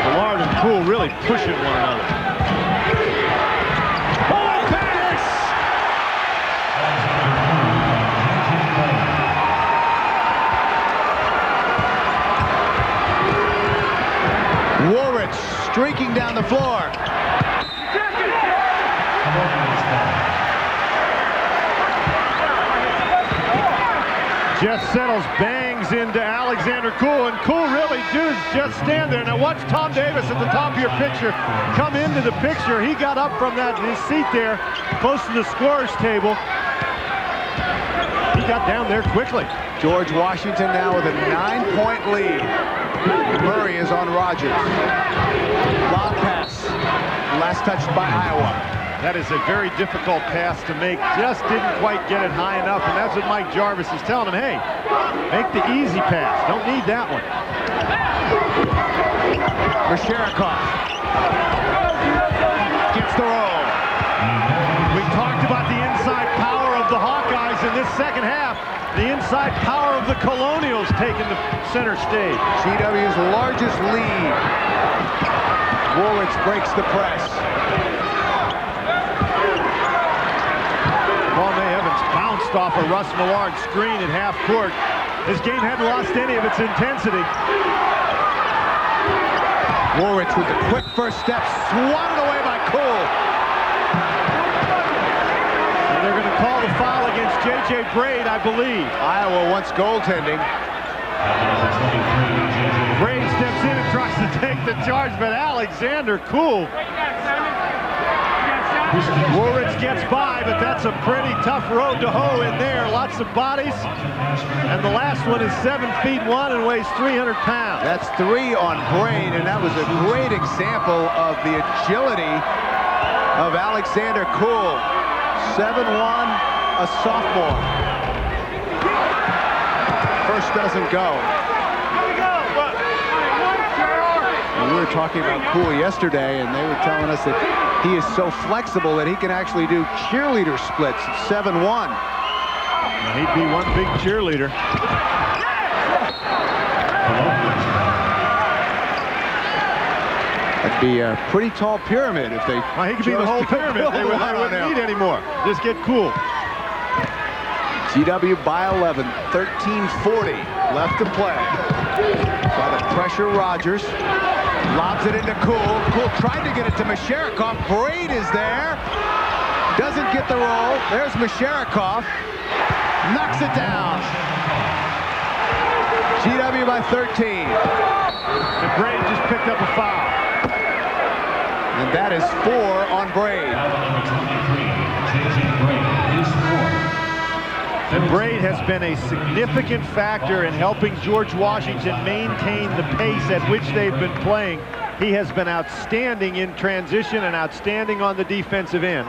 Millard and Koul really pushing one another. Woolridge streaking down the floor. Jess Settles bangs into Alexander Koul, and Koul really does just stand there. Now watch Tom Davis at the top of your picture come into the picture. He got up from his seat there, close to the scorer's table. He got down there quickly. George Washington now with a 9-point lead. Murray is on Rogers. Long pass. Last touched by Iowa. That is a very difficult pass to make. Just didn't quite get it high enough, and that's what Mike Jarvis is telling him. Hey, make the easy pass. Don't need that one. Masharikov gets the roll. We talked about the inside power of the Hawkeyes in this second half. The inside power of the Colonials taking the center stage. GW's largest lead. Woolridge breaks the press. Kwame Evans bounced off a Russ Millard screen at half court. This game hadn't lost any of its intensity. Woolridge with the quick first step, swatted away by Koul. And they're going to call the foul against J.J. Braid, I believe. Iowa wants goaltending. Braid steps in and tries to take the charge, but Alexander Koul Woolridge gets by, but that's a pretty tough road to hoe in there. Lots of bodies. And the last one is 7'1" and weighs 300 pounds. That's 3 on Braid, and that was a great example of the agility of Alexander Koul. 7'1", a sophomore. First doesn't go. And we were talking about Koul yesterday, and they were telling us that he is so flexible that he can actually do cheerleader splits at 7'1". Well, he'd be one big cheerleader. That'd be a pretty tall pyramid if they. Well, he could be the whole pyramid. They wouldn't need anymore. Just get Koul. GW by 11, 13:40 left to play. By the pressure, Rogers lobs it into Koul. Koul tried to get it to Masharikov. Braid is there. Doesn't get the roll. There's Masharikov. Knocks it down. GW by 13. And Braid just picked up a foul. And that is 4 on Braid. And Braid has been a significant factor in helping George Washington maintain the pace at which they've been playing. He has been outstanding in transition and outstanding on the defensive end.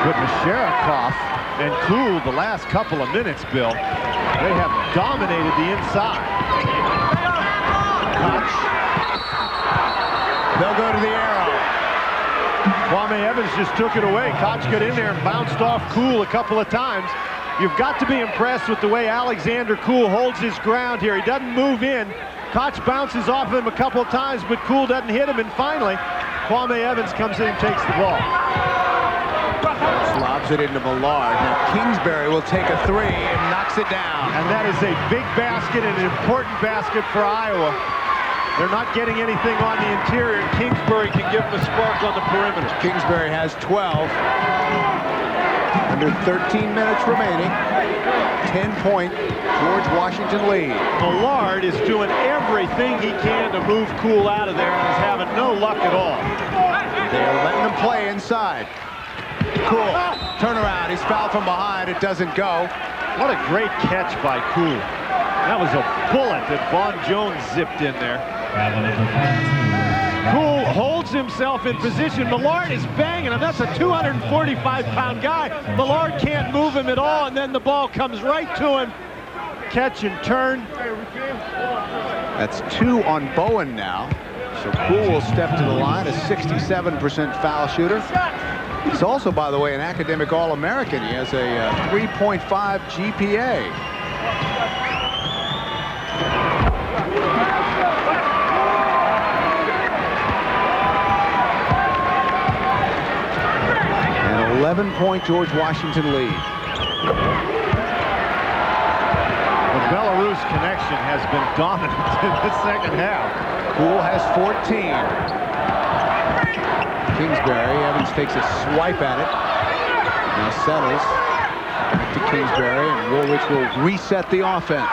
But Masharikov and Koul the last couple of minutes, Bill, they have dominated the inside. Koch. They'll go to the arrow. Kwame Evans just took it away. Koch got in there and bounced off Koul a couple of times. You've got to be impressed with the way Alexander Koul holds his ground here. He doesn't move in. Koch bounces off him a couple of times, but Koul doesn't hit him. And finally, Kwame Evans comes in and takes the ball. Lobs it into Millard. Now Kingsbury will take a 3 and knocks it down. And that is a big basket and an important basket for Iowa. They're not getting anything on the interior, and Kingsbury can give them a spark on the perimeter. Kingsbury has 12. Under 13 minutes remaining. 10-point George Washington lead. Millard is doing everything he can to move Koul out of there and is having no luck at all. They're letting him play inside. Koul, turn around. He's fouled from behind. It doesn't go. What a great catch by Koul. That was a bullet that Vaughn Jones zipped in there. Koul holds himself in position. Millard is banging him. That's a 245-pound guy. Millard can't move him at all, and then the ball comes right to him. Catch and turn. That's 2 on Bowen now. So Koul will step to the line, a 67% foul shooter. He's also, by the way, an academic All-American. He has a 3.5 GPA. An 11-point George Washington lead. The Belarus connection has been dominant in the second half. Koul has 14. Kingsbury, Evans takes a swipe at it. Now settles. Back to Kingsbury, and Woolridge will reset the offense.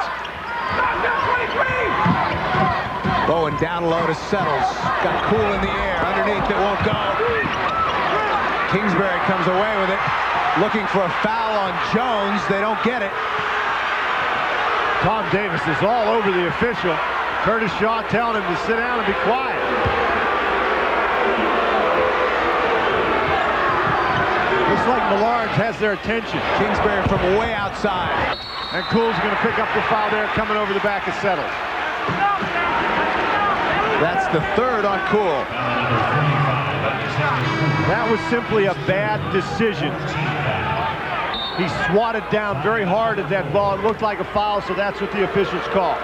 Bowen down low to Settles. Got Koul in the air. Underneath, it won't go. Kingsbury comes away with it. Looking for a foul on Jones. They don't get it. Tom Davis is all over the official. Curtis Shaw telling him to sit down and be quiet. Looks like Millard has their attention. Kingsbury from way outside. And Koul's going to pick up the foul there, coming over the back of Settles. That's the 3rd on Koul. That was simply a bad decision. He swatted down very hard at that ball. It looked like a foul, so that's what the officials call.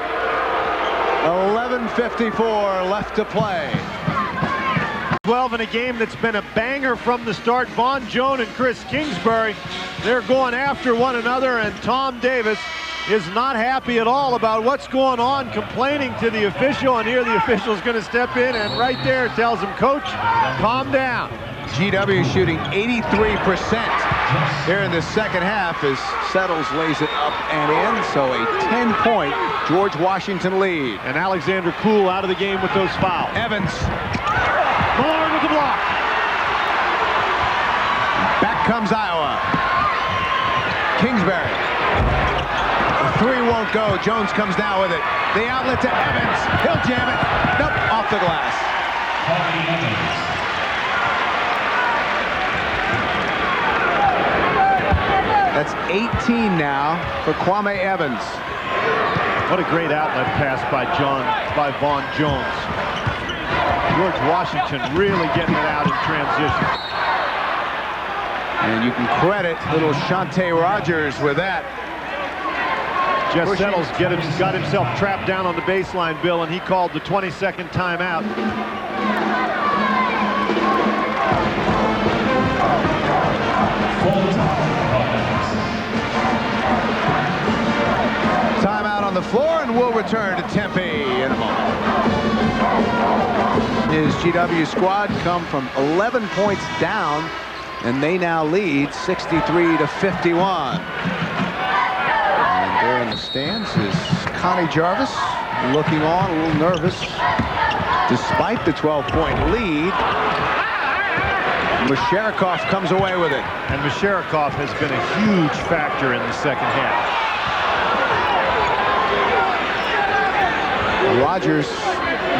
11:54 left to play. 12 in a game that's been a banger from the start. Vaughn Jones and Chris Kingsbury, they're going after one another, and Tom Davis is not happy at all about what's going on, complaining to the official, and here the official is going to step in and right there tells him, Coach, calm down. GW shooting 83% here in the second half as Settles lays it up and in, so a 10-point George Washington lead. And Alexander Koul out of the game with those fouls. Evans the block. Back comes Iowa. Kingsbury. The three won't go. Jones comes down with it. The outlet to Evans. He'll jam it. Nope, off the glass. That's 18 now for Kwame Evans. What a great outlet pass by Vaughn Jones. George Washington really getting it out in transition. And you can credit little Shawnta Rogers with that. Jess Settles got himself trapped down on the baseline, Bill, and he called the 20-second timeout. Timeout on the floor, and we'll return to Tempe in a moment. His GW squad come from 11 points down, and they now lead 63-51. And there in the stands is Connie Jarvis, looking on, a little nervous. Despite the 12-point lead, Masharikov comes away with it. And Masharikov has been a huge factor in the second half. Rogers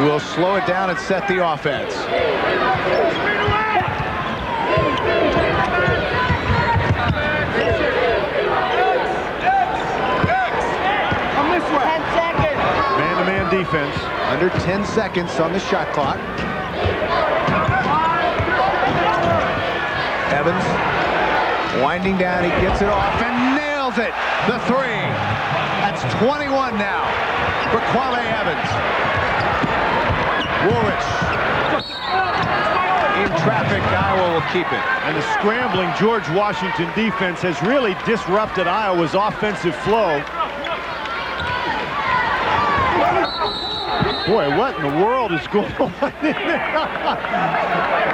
will slow it down and set the offense. Man-to-man defense. Under 10 seconds on the shot clock. Evans winding down, he gets it off and nails it. The three. That's 21 now for Kwame Evans. Woolridge in traffic. Iowa will keep it. And the scrambling George Washington defense has really disrupted Iowa's offensive flow. Boy, what in the world is going on in there?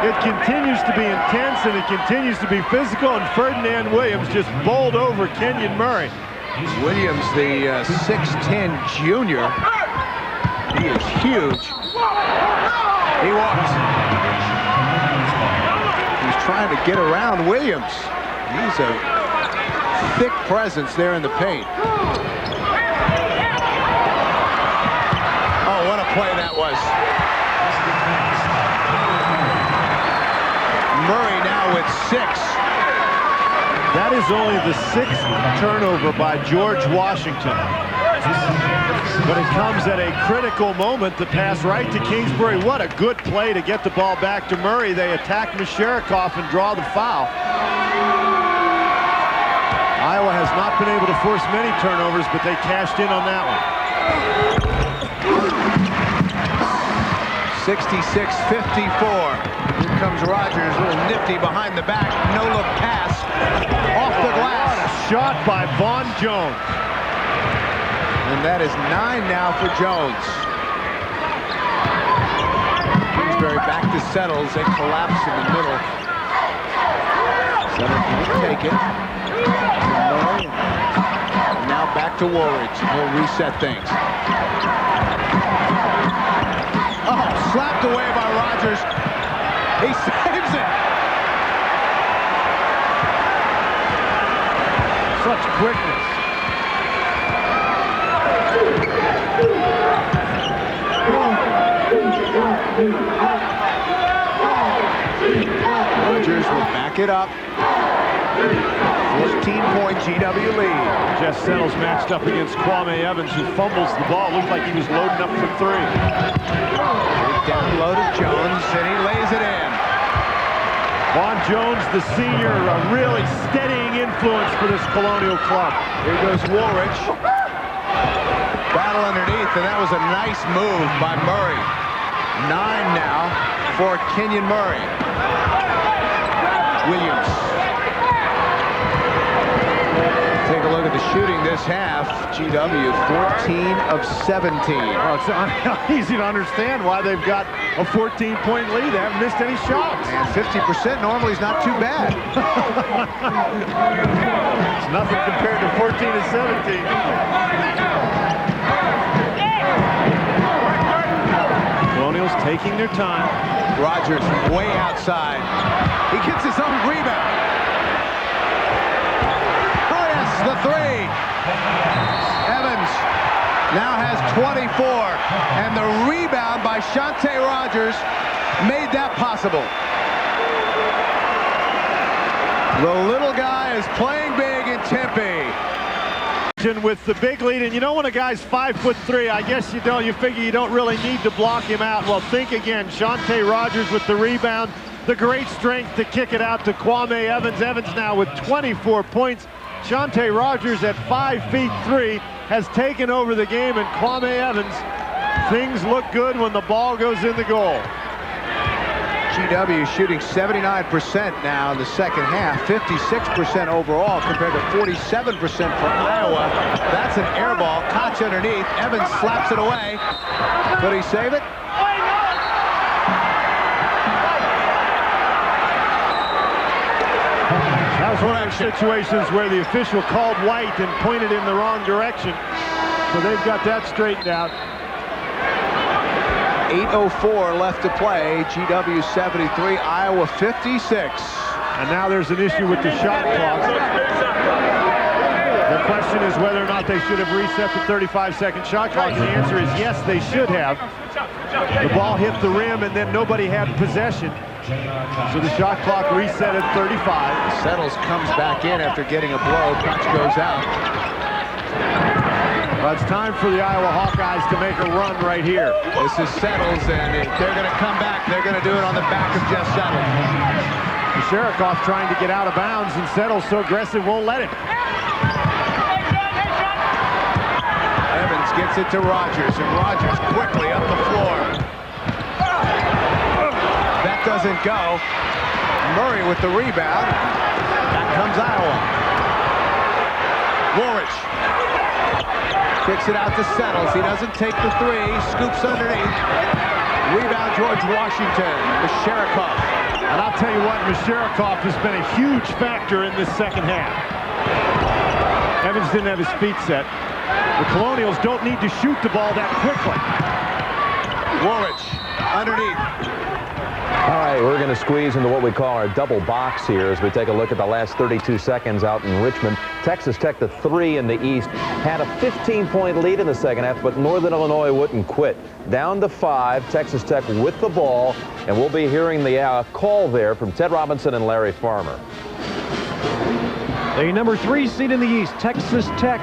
It continues to be intense and it continues to be physical, and Ferdinand Williams just bowled over Kenyon Murray. Williams, the 6'10 junior. He is huge. He walks. He's trying to get around Williams. He's a thick presence there in the paint. Oh, what a play that was. Murray now with 6. That is only the 6th turnover by George Washington. But it comes at a critical moment. The pass right to Kingsbury. What a good play to get the ball back to Murray. They attack Masharikov and draw the foul. Iowa has not been able to force many turnovers, but they cashed in on that one. 66-54. Here comes Rogers, a little nifty behind the back. No-look pass. Off the glass. What a shot by Vaughn Jones. And that is 9 now for Jones. Kingsbury back to Settles. They collapse in the middle. Settles will take it. And now back to Woolridge. He'll reset things. Oh, slapped away by Rogers. He saves it. Such quickness. Rogers will back it up. 14-point GW lead. Jess Settles matched up against Kwame Evans, who fumbles the ball. Looked like he was loading up for 3. Down low to Jones, and he lays it in. Vaughn Jones, the senior, a really steadying influence for this Colonial club. Here goes Woolridge. Battle underneath, and that was a nice move by Murray. 9 now for Kenyon Murray. Williams. Take a look at the shooting this half. GW 14 of 17. Oh, it's easy to understand why they've got a 14-point lead. They haven't missed any shots. And 50% normally is not too bad. It's nothing compared to 14 and 17. Colonials taking their time. Rogers way outside. He gets his own rebound. Oh yes, the three. Evans now has 24, and the rebound by Shawnta Rogers made that possible. The little guy is playing big in Tempe. With the big lead, and you know when a guy's 5'3", I guess you figure you don't really need to block him out. Well, think again. Shawnta Rogers with the rebound, the great strength to kick it out to Kwame Evans. Evans now with 24 points. Shawnta Rogers at 5'3" has taken over the game, and Kwame Evans, things look good when the ball goes in the goal. GW shooting 79% now in the second half, 56% overall compared to 47% for Iowa. That's an air ball. Koch underneath. Evans slaps it away. Could he save it? That was one of those situations where the official called white and pointed in the wrong direction. So they've got that straightened out. 8:04 left to play. GW 73, Iowa 56. And now there's an issue with the shot clock. The question is whether or not they should have reset the 35-second shot clock. And the answer is yes, they should have. The ball hit the rim and then nobody had possession. So the shot clock reset at 35. Settles comes back in after getting a blow. Koch goes out. Well, it's time for the Iowa Hawkeyes to make a run right here. This is Settles, and if they're going to come back, they're going to do it on the back of Jess Settles. Sherikoff trying to get out of bounds, and Settles so aggressive won't let him. Evans gets it to Rogers, and Rogers quickly up the floor. That doesn't go. Murray with the rebound. Back comes Iowa. Woolridge kicks it out to Settles. He doesn't take the three. Scoops underneath. Rebound George Washington. Sherikoff. And I'll tell you what, Sherikoff has been a huge factor in this second half. Evans didn't have his feet set. The Colonials don't need to shoot the ball that quickly. Woolridge underneath. All right, we're going to squeeze into what we call our double box here as we take a look at the last 32 seconds out in Richmond. Texas Tech, the 3 in the East, had a 15-point lead in the second half, but Northern Illinois wouldn't quit. Down to 5, Texas Tech with the ball, and we'll be hearing the call there from Ted Robinson and Larry Farmer. The number 3 seed in the East, Texas Tech,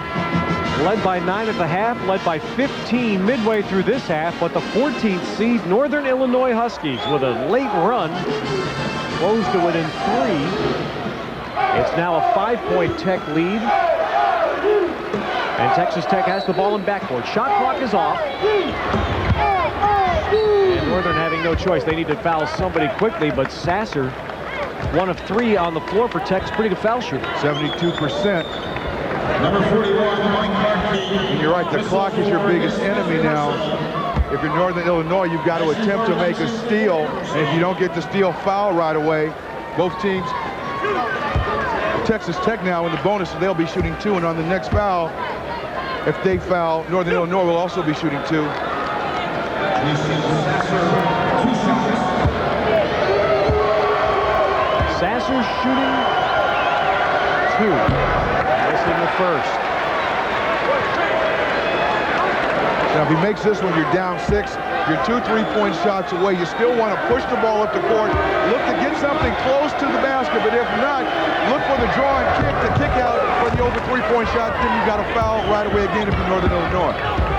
led by 9 at the half, led by 15 midway through this half, but the 14th seed, Northern Illinois Huskies, with a late run, closed to within 3. It's now a 5-point Tech lead, and Texas Tech has the ball in backcourt. Shot clock is off, and Northern having no choice. They need to foul somebody quickly, but Sasser, 1 of 3 on the floor for Tech's pretty good foul shooter. 72%. Number 41, And you're right, the clock is your biggest enemy now. If you're Northern Illinois, you've got to attempt to make a steal. And if you don't get the steal foul right away, both teams, Texas Tech now in the bonus, so they'll be shooting 2. And on the next foul, if they foul, Northern Illinois will also be shooting 2. Sasser's shooting 2. Missing the first. Now, if he makes this one, you're down 6. You're 2 3-point shots away. You still want to push the ball up the court. Look to get something close to the basket, but if not, look for the draw and kick, the kick out for the over 3-point shot. Then you got to foul right away again if you're Northern Illinois.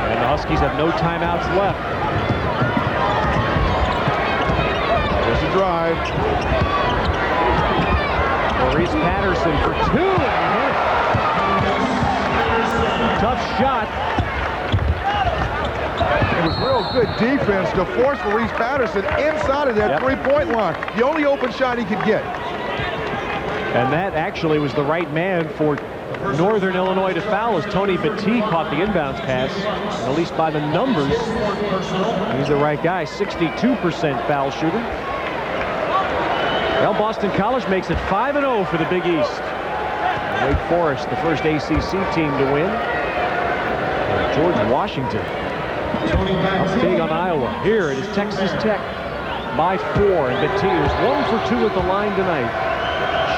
And the Huskies have no timeouts left. There's the drive. Maurice Patterson for 2. Tough shot. It was real good defense to force Maurice Patterson inside of that 3-point line. The only open shot he could get. And that actually was the right man for Northern Illinois to foul as Tony Battie caught the inbounds pass. And at least by the numbers, he's the right guy. 62% foul shooter. Well, Boston College makes it 5-0 for the Big East. And Wake Forest, the first ACC team to win. And George Washington. Big on Iowa. Here it is Texas Tech. by 4. And Macatee is 1 for 2 at the line tonight,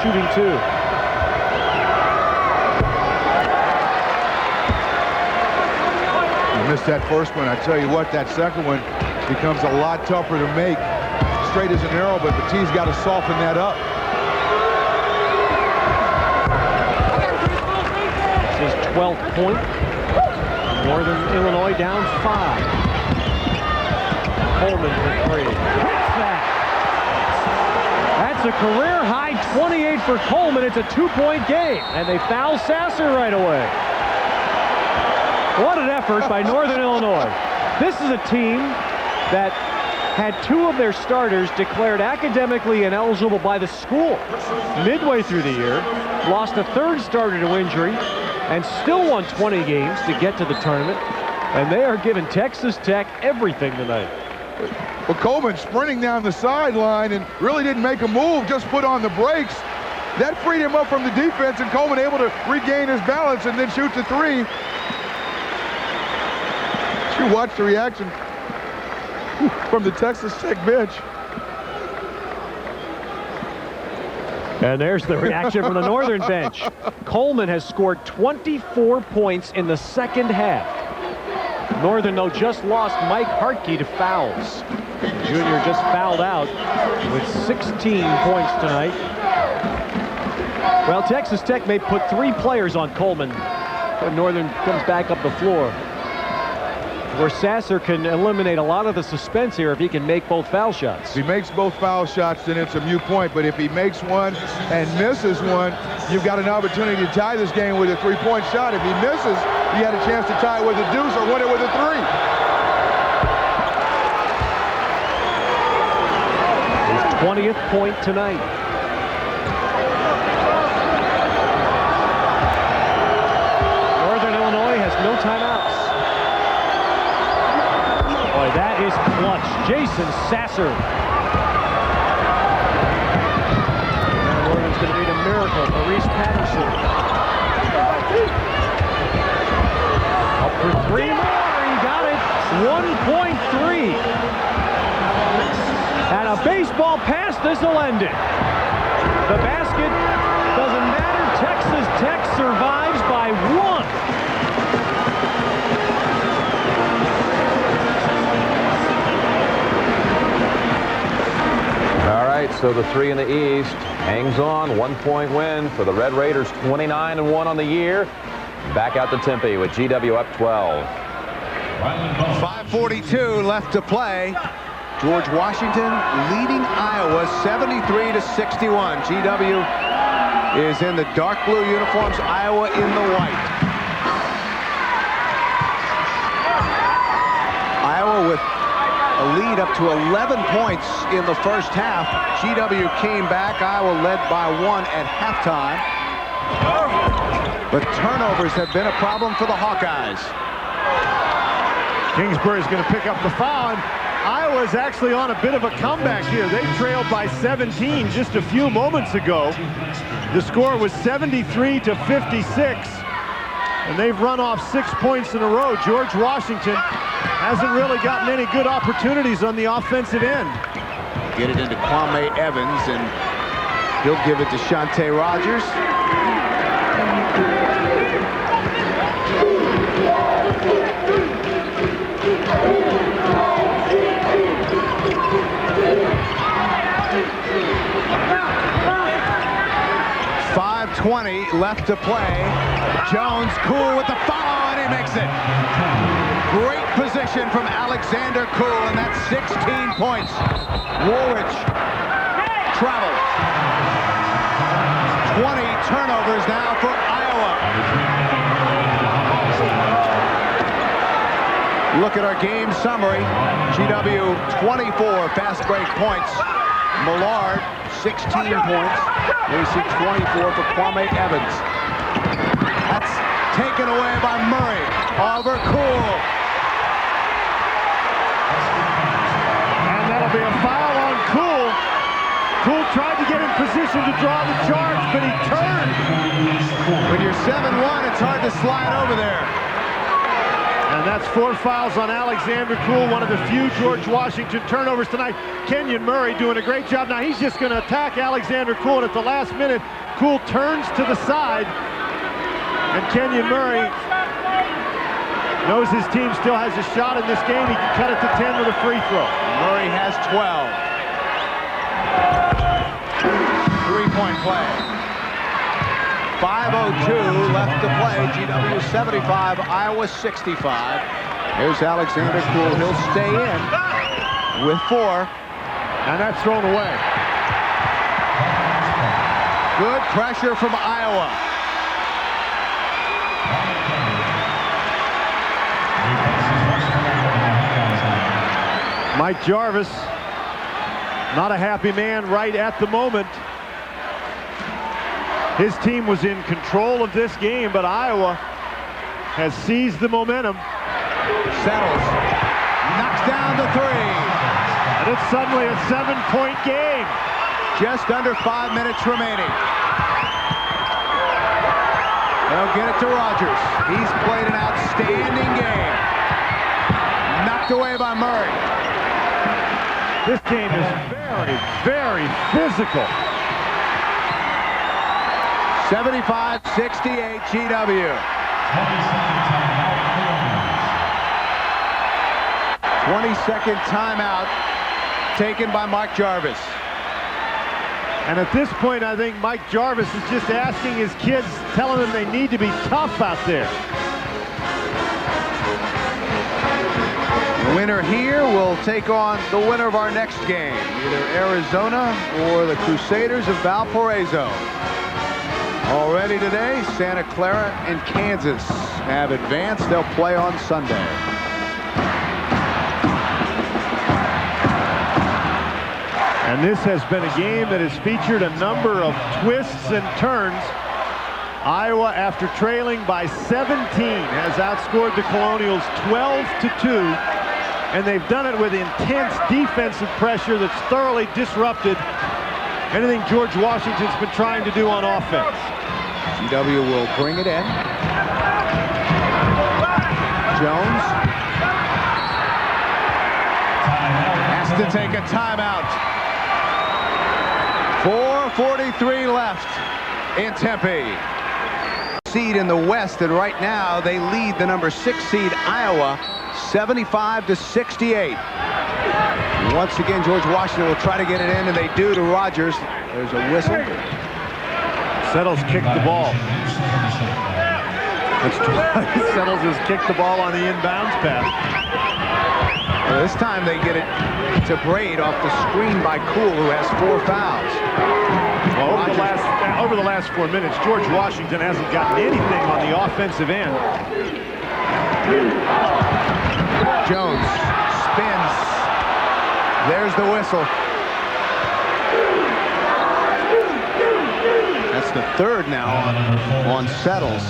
shooting 2. You missed that first one. I tell you what, that second one becomes a lot tougher to make. Straight as an arrow, but Macatee's got to soften that up. His 12th point. Northern Illinois down 5. Coleman for 3. Hits that. That's a career high 28 for Coleman. It's a 2-point game, and they foul Sasser right away. What an effort by Northern Illinois. This is a team that had 2 of their starters declared academically ineligible by the school midway through the year, lost a 3rd starter to injury, and still won 20 games to get to the tournament. And they are giving Texas Tech everything tonight. Well, Coleman sprinting down the sideline and really didn't make a move, just put on the brakes. That freed him up from the defense, and Coleman able to regain his balance and then shoot the 3. You watch the reaction from the Texas Tech bench. And there's the reaction from the Northern bench. Coleman has scored 24 points in the second half. Northern, though, just lost Mike Hartke to fouls. The junior just fouled out with 16 points tonight. Well, Texas Tech may put 3 players on Coleman when Northern comes back up the floor. Where Sasser can eliminate a lot of the suspense here if he can make both foul shots. If he makes both foul shots, then it's a moot point. But if he makes one and misses one, you've got an opportunity to tie this game with a 3-point shot. If he misses, you had a chance to tie it with a deuce or win it with a 3. His 20th point tonight. Northern Illinois has no timeouts. Boy, that is clutch. Jason Sasser. Now Northern's going to need a miracle for Reese Patterson. Up for 3 more. He got it. 1.3. And a baseball pass. This will end it. The basket doesn't matter. Texas Tech survives by 1. All right, so the 3 in the East hangs on. 1-point win for the Red Raiders, 29-1 on the year. Back out to Tempe with GW up 12. 5:42 left to play. George Washington leading Iowa 73-61. GW is in the dark blue uniforms, Iowa in the white. Iowa with a lead up to 11 points in the first half. GW came back. Iowa led by 1 at halftime. But turnovers have been a problem for the Hawkeyes. Kingsbury's going to pick up the foul, and Iowa's actually on a bit of a comeback here. They trailed by 17 just a few moments ago. The score was 73-56, and they've run off 6 points in a row. George Washington hasn't really gotten any good opportunities on the offensive end. Get it into Kwame Evans, and he'll give it to Shawnta Rogers. .5:20 left to play. Jones, Koul with the follow, and he makes it. Great position from Alexander Koul, and that's 16 points. Woolridge travels. 20 turnovers now for Iowa. Look at our game summary. GW 24 fast break points. Millard 16 points. AC 24 for Kwame Evans. That's taken away by Murray. Over Koul. And that'll be a foul on Koul. Koul tried to get in position to draw the charge, but he turned. When you're 7-1, it's hard to slide over there. And And that's 4 fouls on Alexander Koul, one of the few George Washington turnovers tonight. Kenyon Murray doing a great job. Now he's just going to attack Alexander Koul, and at the last minute, Koul turns to the side, and Kenyon Murray knows his team still has a shot in this game. He can cut it to 10 with a free throw. Murray has 12. 3-point play. 5:02 left to play. GW 75, Iowa 65. Here's Alexander Koul. He'll stay in with 4. And that's thrown away. Good pressure from Iowa. Mike Jarvis, not a happy man right at the moment. His team was in control of this game, but Iowa has seized the momentum. Settles. Knocks down the 3. And it's suddenly a 7-point game. Just under 5 minutes remaining. They'll get it to Rogers. He's played an outstanding game. Knocked away by Murray. This game is very, very physical. 75-68 GW. 20-second timeout taken by Mike Jarvis. And at this point, I think Mike Jarvis is just asking his kids, telling them they need to be tough out there. The winner here will take on the winner of our next game, either Arizona or the Crusaders of Valparaiso. Already today, Santa Clara and Kansas have advanced. They'll play on Sunday. And this has been a game that has featured a number of twists and turns. Iowa, after trailing by 17, has outscored the Colonials 12-2. And they've done it with intense defensive pressure that's thoroughly disrupted anything George Washington's been trying to do on offense. GW will bring it in. Jones has to take a timeout. 4:43 left in Tempe. Seed in the West, and right now they lead the number 6 seed Iowa 75-68. Once again, George Washington will try to get it in, and they do to Rogers. There's a whistle. Settles kicked the ball. Settles has kicked the ball on the inbounds pass. Well, this time they get it to Braid off the screen by Koul, who has 4 fouls. Well, over the last 4 minutes, George Washington hasn't gotten anything on the offensive end. Jones spins. There's the whistle. That's the 3rd now on Settles.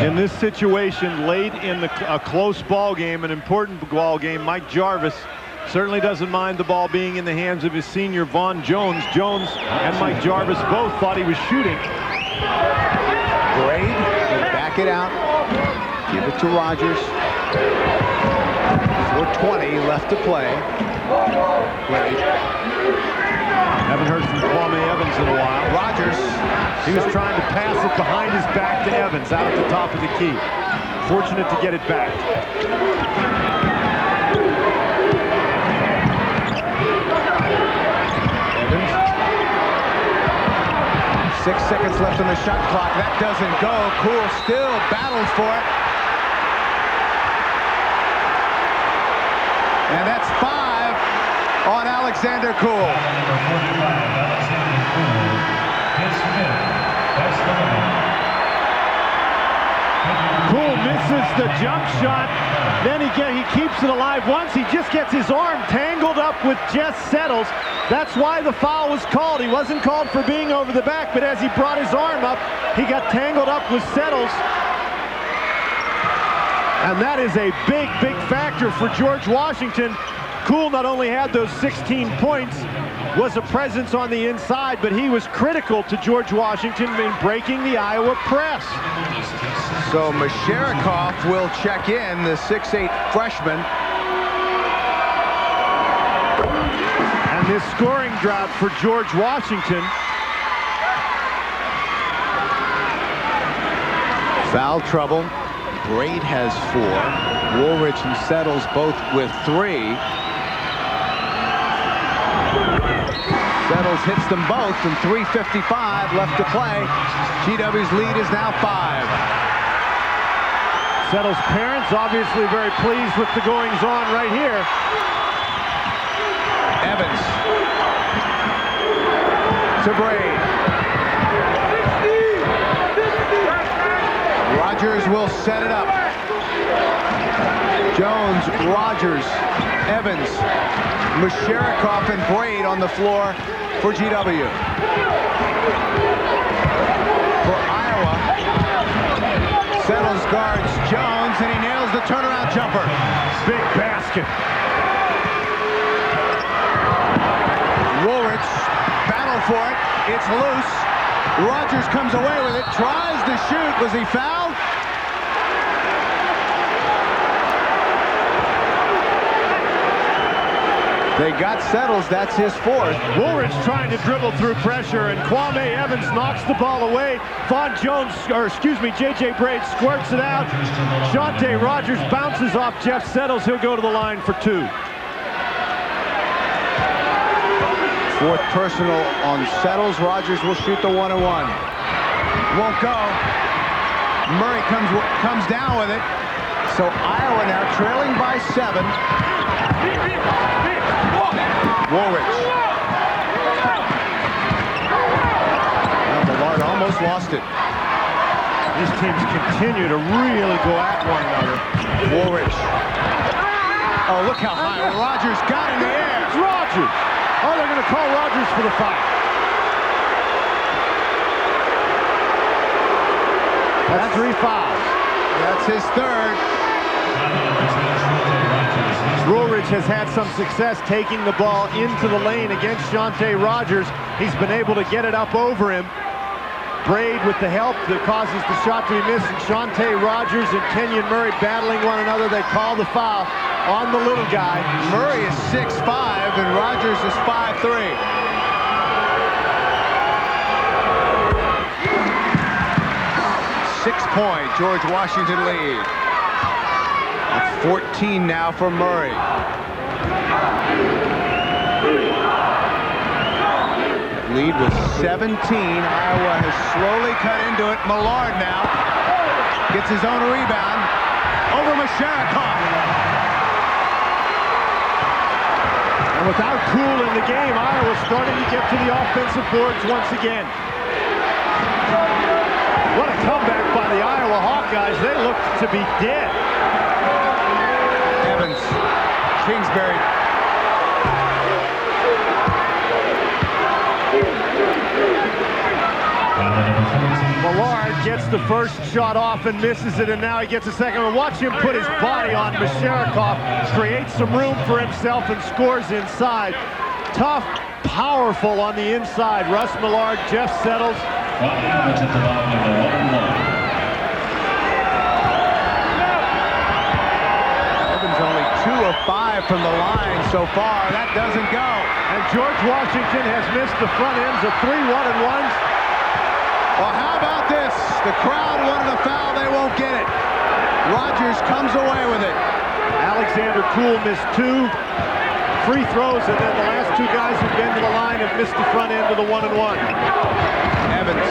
In this situation, late in a close ball game, an important ball game, Mike Jarvis certainly doesn't mind the ball being in the hands of his senior Vaughn Jones. Jones and Mike Jarvis both thought he was shooting. Braid will back it out. Give it to Rogers. 4:20 left to play. Braid. Haven't heard from Kwame Evans in a while. Rogers. He was trying to pass it behind his back to Evans out at the top of the key. Fortunate to get it back. Evans. 6 seconds left on the shot clock. That doesn't go. Koul still battles for it. And that's 5 on Alexander Koul. Koul misses the jump shot. Then he keeps it alive once. He just gets his arm tangled up with Jess Settles. That's why the foul was called. He wasn't called for being over the back, but as he brought his arm up, he got tangled up with Settles. And that is a big, big factor for George Washington. Koul not only had those 16 points, was a presence on the inside, but he was critical to George Washington in breaking the Iowa press. So Masharikoff will check in, the 6'8" freshman. And this scoring drought for George Washington. Foul trouble. Braid has 4. Woolridge and Settles both with 3. Settles hits them both, and 3:55 left to play. GW's lead is now 5. Settles' parents obviously very pleased with the goings-on right here. Evans to Braid. Rogers will set it up. Jones, Rogers, Evans, Masharikoff, and Braid on the floor for GW. For Iowa, Settles guards Jones, and he nails the turnaround jumper. Big basket. Woolridge, battle for it. It's loose. Rogers comes away with it, tries to shoot. Was he fouled? They got Settles. That's his 4th. Woolridge trying to dribble through pressure, and Kwame Evans knocks the ball away. Vaughn Jones, or excuse me, J.J. Braid squirts it out. Shawnta Rogers bounces off Jeff Settles. He'll go to the line for 2. 4th personal on Settles. Rogers will shoot the 1-1. Won't go. Murray comes down with it. So Iowa now trailing by 7. Woolridge. Millard almost lost it. These teams continue to really go at one another. Woolridge. Oh, look how high Rogers got in the air. It's Rogers. Oh, they're going to call Rogers for the foul. That's 3 fouls. That's his 3rd. Woolridge has had some success taking the ball into the lane against Shawnta Rogers. He's been able to get it up over him. Braid with the help that causes the shot to be missed. And Shawnta Rogers and Kenyon Murray battling one another. They call the foul on the little guy. Murray is 6'5", and Rogers is 5'3". 6-point George Washington lead. That's 14 now for Murray. Lead was 17. Iowa has slowly cut into it. Millard now gets his own rebound over Masharikoff. And without Koul in the game, Iowa's starting to get to the offensive boards once again. What a comeback by the Iowa Hawkeyes. They look to be dead. Evans, Kingsbury. Millard gets the first shot off and misses it, and now he gets a second one. Watch him put his body on Masharikoff, creates some room for himself, and scores inside. Tough, powerful on the inside. Russ Millard, Jeff Settles. Evans only 2 of 5 from the line so far. That doesn't go. And George Washington has missed the front ends of 3 1-and-1s. Well, how about this? The crowd wanted a foul. They won't get it. Rogers comes away with it. Alexander Koul missed 2 free throws, and then the last 2 guys who've been to the line have missed the front end of the 1-and-1. Evans.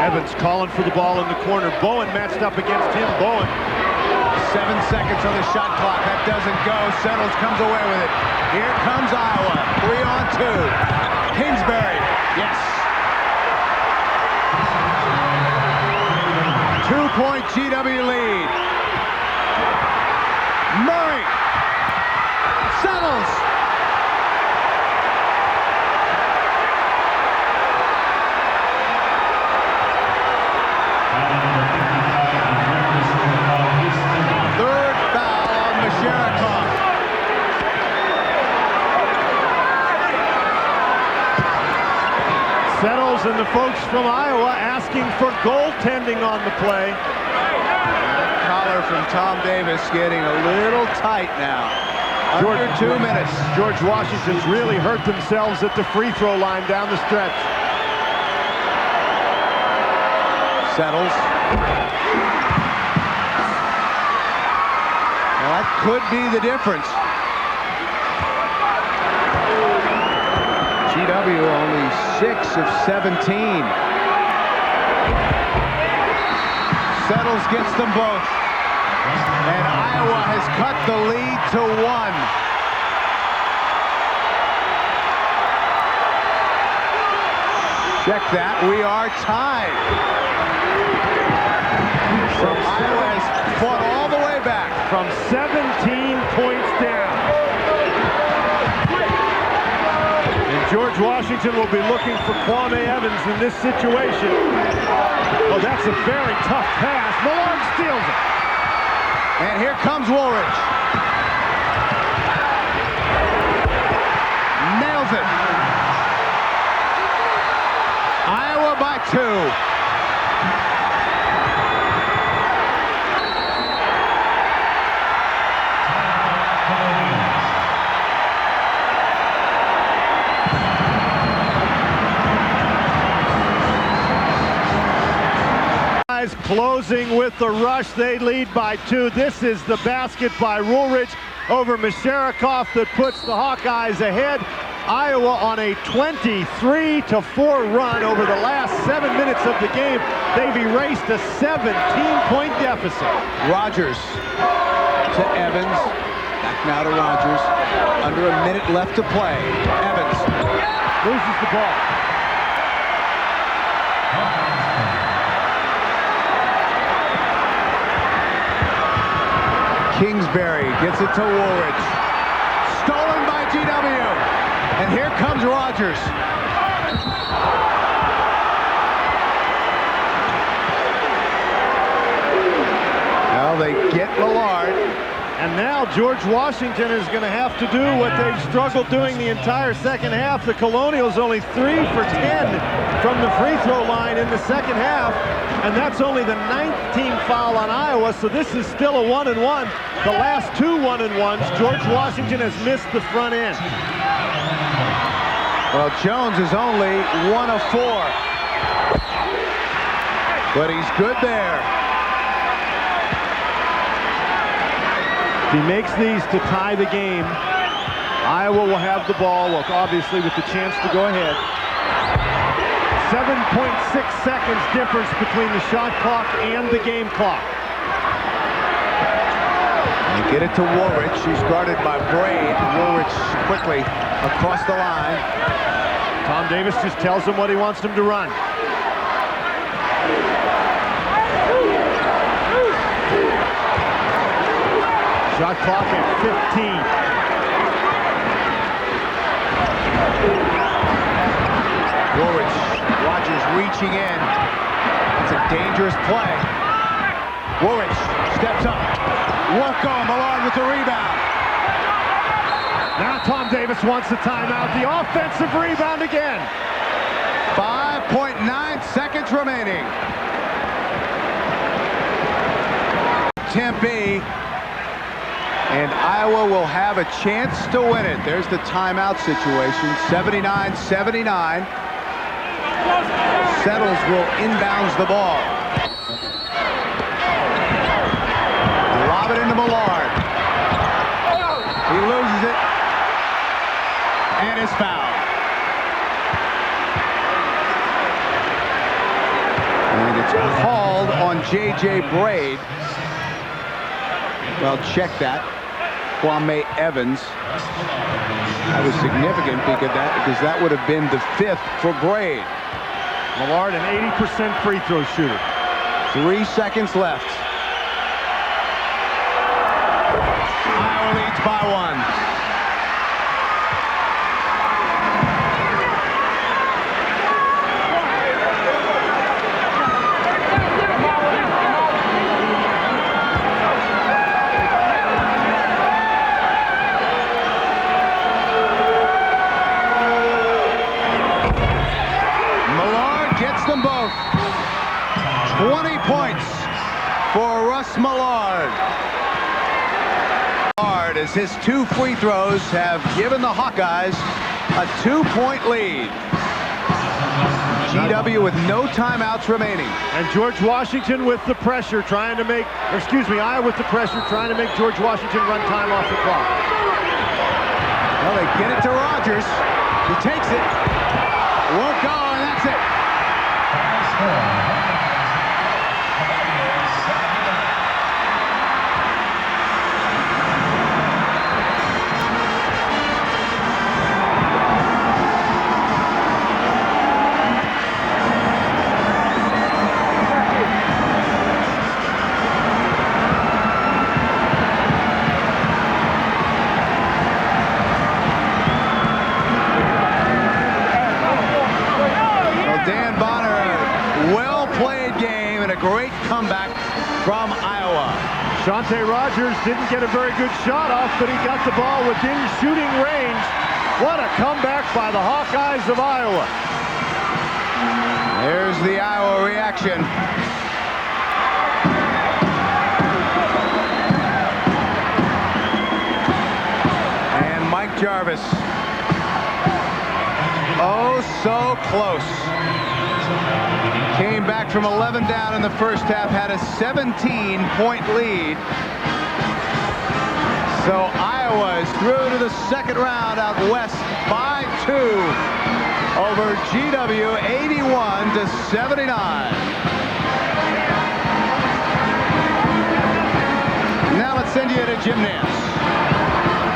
Evans calling for the ball in the corner. Bowen matched up against him. Bowen. 7 seconds on the shot clock. That doesn't go. Settles comes away with it. Here comes Iowa. 3-on-2. Kingsbury. Yes. 2-point GW lead. Murray. Settles. the folks from Iowa asking for goaltending on the play. Collar from Tom Davis getting a little tight now. Under 2 minutes. George Washington's really hurt themselves at the free throw line down the stretch. Settles. Well, that could be the difference. GW only 6 of 17. Settles gets them both. And Iowa has cut the lead to 1. Check that. We are tied. Iowa has fought all the way back. From 17 points down. And George Washington will be looking for Kwame Evans in this situation. Oh, that's a very tough pass. Millard steals it. And here comes Woolridge. Nails it. Iowa by 2. Closing with the rush. They lead by 2. This is the basket by Woolridge over Masharikoff that puts the Hawkeyes ahead. Iowa on a 23-4 run over the last 7 minutes of the game. They've erased a 17-point deficit. Rogers to Evans. Back now to Rogers. Under a minute left to play. Evans loses the ball. Kingsbury gets it to Woolridge. Stolen by GW. And here comes Rogers. Well, they get Millard. And now George Washington is going to have to do what they've struggled doing the entire second half. The Colonials only 3 for 10 from the free throw line in the second half. And that's only the 19th foul on Iowa, so this is still a 1-and-1. The last 2 1-and-1s, George Washington has missed the front end. Well, Jones is only 1 of 4. But he's good there. If he makes these to tie the game, Iowa will have the ball, well, obviously with the chance to go ahead. 7.6 seconds difference between the shot clock and the game clock. They get it to Woolridge. She's guarded by Braid. Woolridge quickly across the line. Tom Davis just tells him what he wants him to run. Shot clock at 15. Woolridge, Rogers reaching in. It's a dangerous play. Woolridge steps up. Won't go. Millard with the rebound. Now Tom Davis wants a timeout. The offensive rebound again. 5.9 seconds remaining. Tempe. And Iowa will have a chance to win it. There's the timeout situation. 79-79. Settles will inbounds the ball. Lob it into Millard. He loses it. And is fouled. And it's called on J.J. Braid. Well, check that. Kwame Evans. That was significant because that would have been the 5th for Braid. Millard, an 80% free throw shooter. 3 seconds left. Iowa leads by 1. scored as his 2 free throws have given the Hawkeyes a 2-point lead. GW with no timeouts remaining. And George Washington with the pressure trying to make, Iowa with the pressure trying to make George Washington run time off the clock. Well, they get it to Rogers. He takes it. Won't go, and that's it. Great comeback from Iowa. Shawnta Rogers didn't get a very good shot off, but he got the ball within shooting range. What a comeback by the Hawkeyes of Iowa. There's the Iowa reaction. And Mike Jarvis. Oh, so close. Came back from 11 down in the first half, had a 17-point lead. So Iowa is through to the second round out west by 2 over GW, 81-79. Now let's send you to Jim Nance.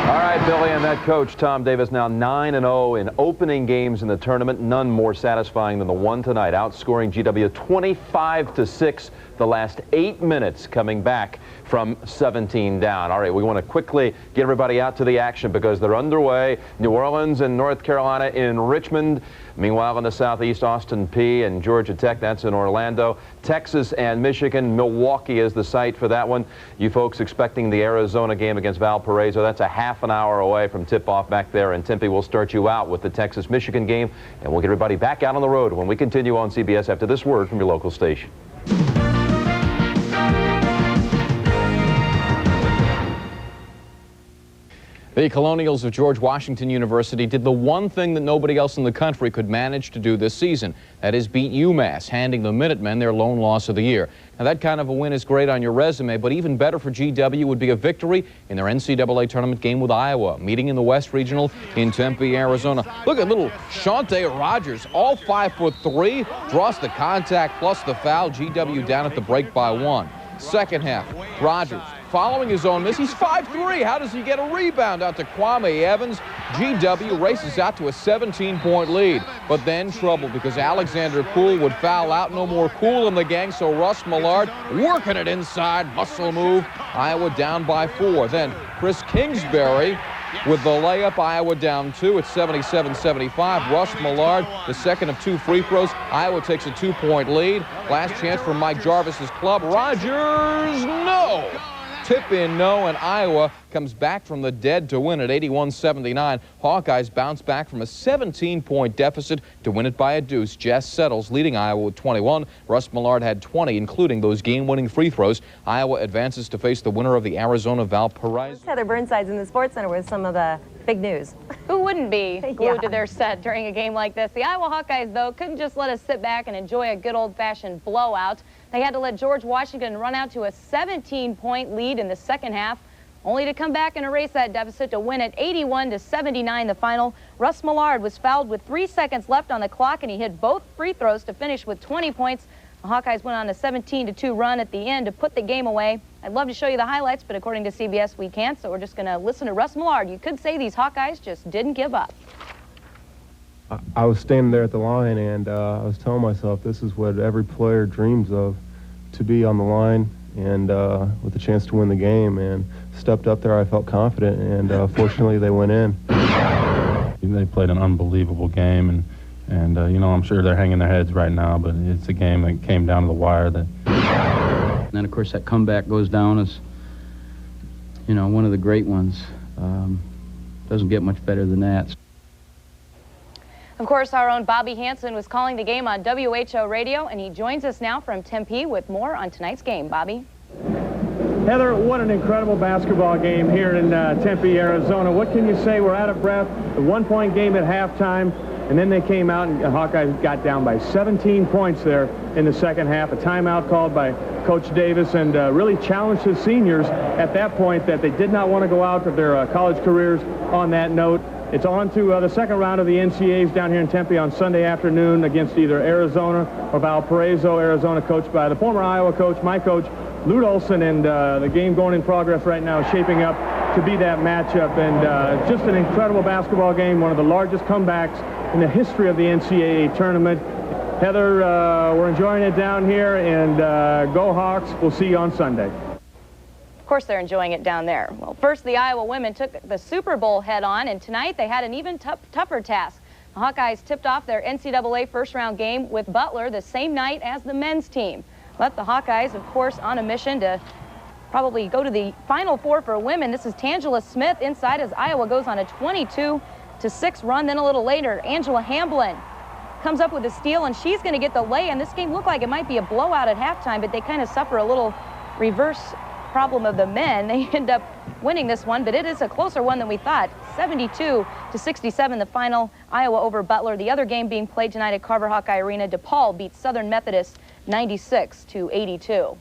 All right, Billy, and that coach, Tom Davis, now 9-0 in opening games in the tournament. None more satisfying than the one tonight, outscoring GW 25-6 the last 8 minutes, coming back from 17 down. All right, we want to quickly get everybody out to the action because they're underway. New Orleans and North Carolina in Richmond. Meanwhile, in the Southeast, Austin Peay and Georgia Tech, that's in Orlando. Texas and Michigan. Milwaukee is the site for that one. You folks expecting the Arizona game against Valparaiso. That's a half an hour away from tip-off back there in Tempe. We'll start you out with the Texas-Michigan game, and we'll get everybody back out on the road when we continue on CBS after this word from your local station. The Colonials of George Washington University did the one thing that nobody else in the country could manage to do this season. That is beat UMass, handing the Minutemen their lone loss of the year. Now, that kind of a win is great on your resume, but even better for GW would be a victory in their NCAA tournament game with Iowa, meeting in the West Regional in Tempe, Arizona. Look at little Shawnta Rogers, all 5'3", draws the contact plus the foul. GW down at the break by 1. Second half, Rogers following his own miss. He's 5'3". How does he get a rebound out to Kwame Evans? GW races out to a 17-point lead. But then trouble because Alexander Koul would foul out. No more Koul in the gang, so Russ Millard working it inside. Muscle move. Iowa down by 4. Then Chris Kingsbury with the layup. Iowa down 2. It's 77-75. Russ Millard, the second of 2 free throws. Iowa takes a 2-point lead. Last chance for Mike Jarvis's club. Rogers, no! Tip in, no, and Iowa comes back from the dead to win at 81-79. Hawkeyes bounce back from a 17-point deficit to win it by a deuce. Jess settles, leading Iowa with 21. Russ Millard had 20, including those game-winning free throws. Iowa advances to face the winner of the Arizona Valparaiso. Heather Burnside's in the Sports Center with some of the big news. Who wouldn't be glued to their set during a game like this? The Iowa Hawkeyes, though, couldn't just let us sit back and enjoy a good old-fashioned blowout. They had to let George Washington run out to a 17-point lead in the second half, only to come back and erase that deficit to win at 81-79 the final. Russ Millard was fouled with 3 seconds left on the clock, and he hit both free throws to finish with 20 points. The Hawkeyes went on a 17-2 run at the end to put the game away. I'd love to show you the highlights, but according to CBS, we can't, so we're just going to listen to Russ Millard. You could say these Hawkeyes just didn't give up. I was standing there at the line, and I was telling myself this is what every player dreams of, to be on the line and with a chance to win the game. And stepped up there, I felt confident, and fortunately they went in. They played an unbelievable game, and you know, I'm sure they're hanging their heads right now, but it's a game that came down to the wire. And then, of course, that comeback goes down as, you know, one of the great ones. Doesn't get much better than that. Of course, our own Bobby Hansen was calling the game on WHO Radio, and he joins us now from Tempe with more on tonight's game. Bobby? Heather, what an incredible basketball game here in Tempe, Arizona. What can you say? We're out of breath. A one-point game at halftime, and then they came out and Hawkeyes got down by 17 points there in the second half. A timeout called by Coach Davis, and really challenged his seniors at that point that they did not want to go out of their college careers on that note. It's on to the second round of the NCAAs down here in Tempe on Sunday afternoon against either Arizona or Valparaiso. Arizona coached by the former Iowa coach, my coach, Lute Olson, and the game going in progress right now, shaping up to be that matchup. And just an incredible basketball game, one of the largest comebacks in the history of the NCAA tournament. Heather, we're enjoying it down here, and go Hawks. We'll see you on Sunday. Of course they're enjoying it down there. Well, first the Iowa women took the Super Bowl head-on, and tonight they had an even tougher task. The Hawkeyes tipped off their NCAA first-round game with Butler the same night as the men's team. Left the Hawkeyes, of course, on a mission to probably go to the Final Four for women. This is Tangela Smith inside as Iowa goes on a 22-6 run. Then a little later, Angela Hamblin comes up with a steal, and she's going to get the lay. And this game looked like it might be a blowout at halftime, but they kind of suffer a little reverse problem of the men. They end up winning this one, but it is a closer one than we thought. 72-67, the final, Iowa over Butler. The other game being played tonight at Carver Hawkeye Arena, DePaul beats Southern Methodist 96-82.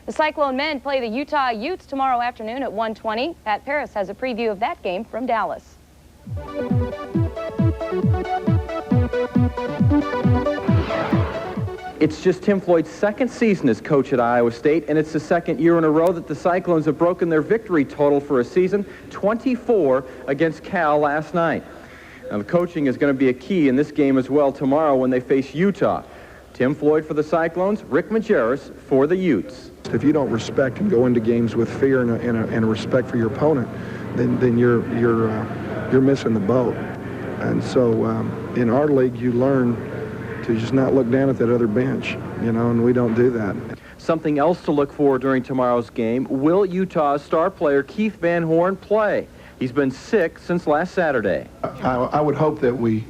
The Cyclone men play the Utah Utes tomorrow afternoon at 1:20. Pat Paris has a preview of that game from Dallas. It's just Tim Floyd's second season as coach at Iowa State, and it's the second year in a row that the Cyclones have broken their victory total for a season, 24 against Cal last night. Now, the coaching is going to be a key in this game as well tomorrow when they face Utah. Tim Floyd for the Cyclones, Rick Majerus for the Utes. If you don't respect and go into games with fear and a respect for your opponent, then you're missing the boat. And so in our league, you learn to just not look down at that other bench, you know, and we don't do that. Something else to look for during tomorrow's game, will Utah's star player Keith Van Horn play? He's been sick since last Saturday. I would hope that we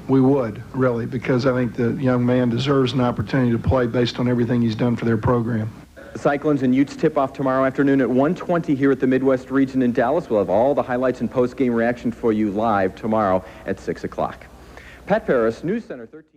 would, really, because I think the young man deserves an opportunity to play based on everything he's done for their program. The Cyclones and Utes tip off tomorrow afternoon at 1:20 here at the Midwest region in Dallas. We'll have all the highlights and post-game reaction for you live tomorrow at 6 o'clock. Pat Paris, News Center 13.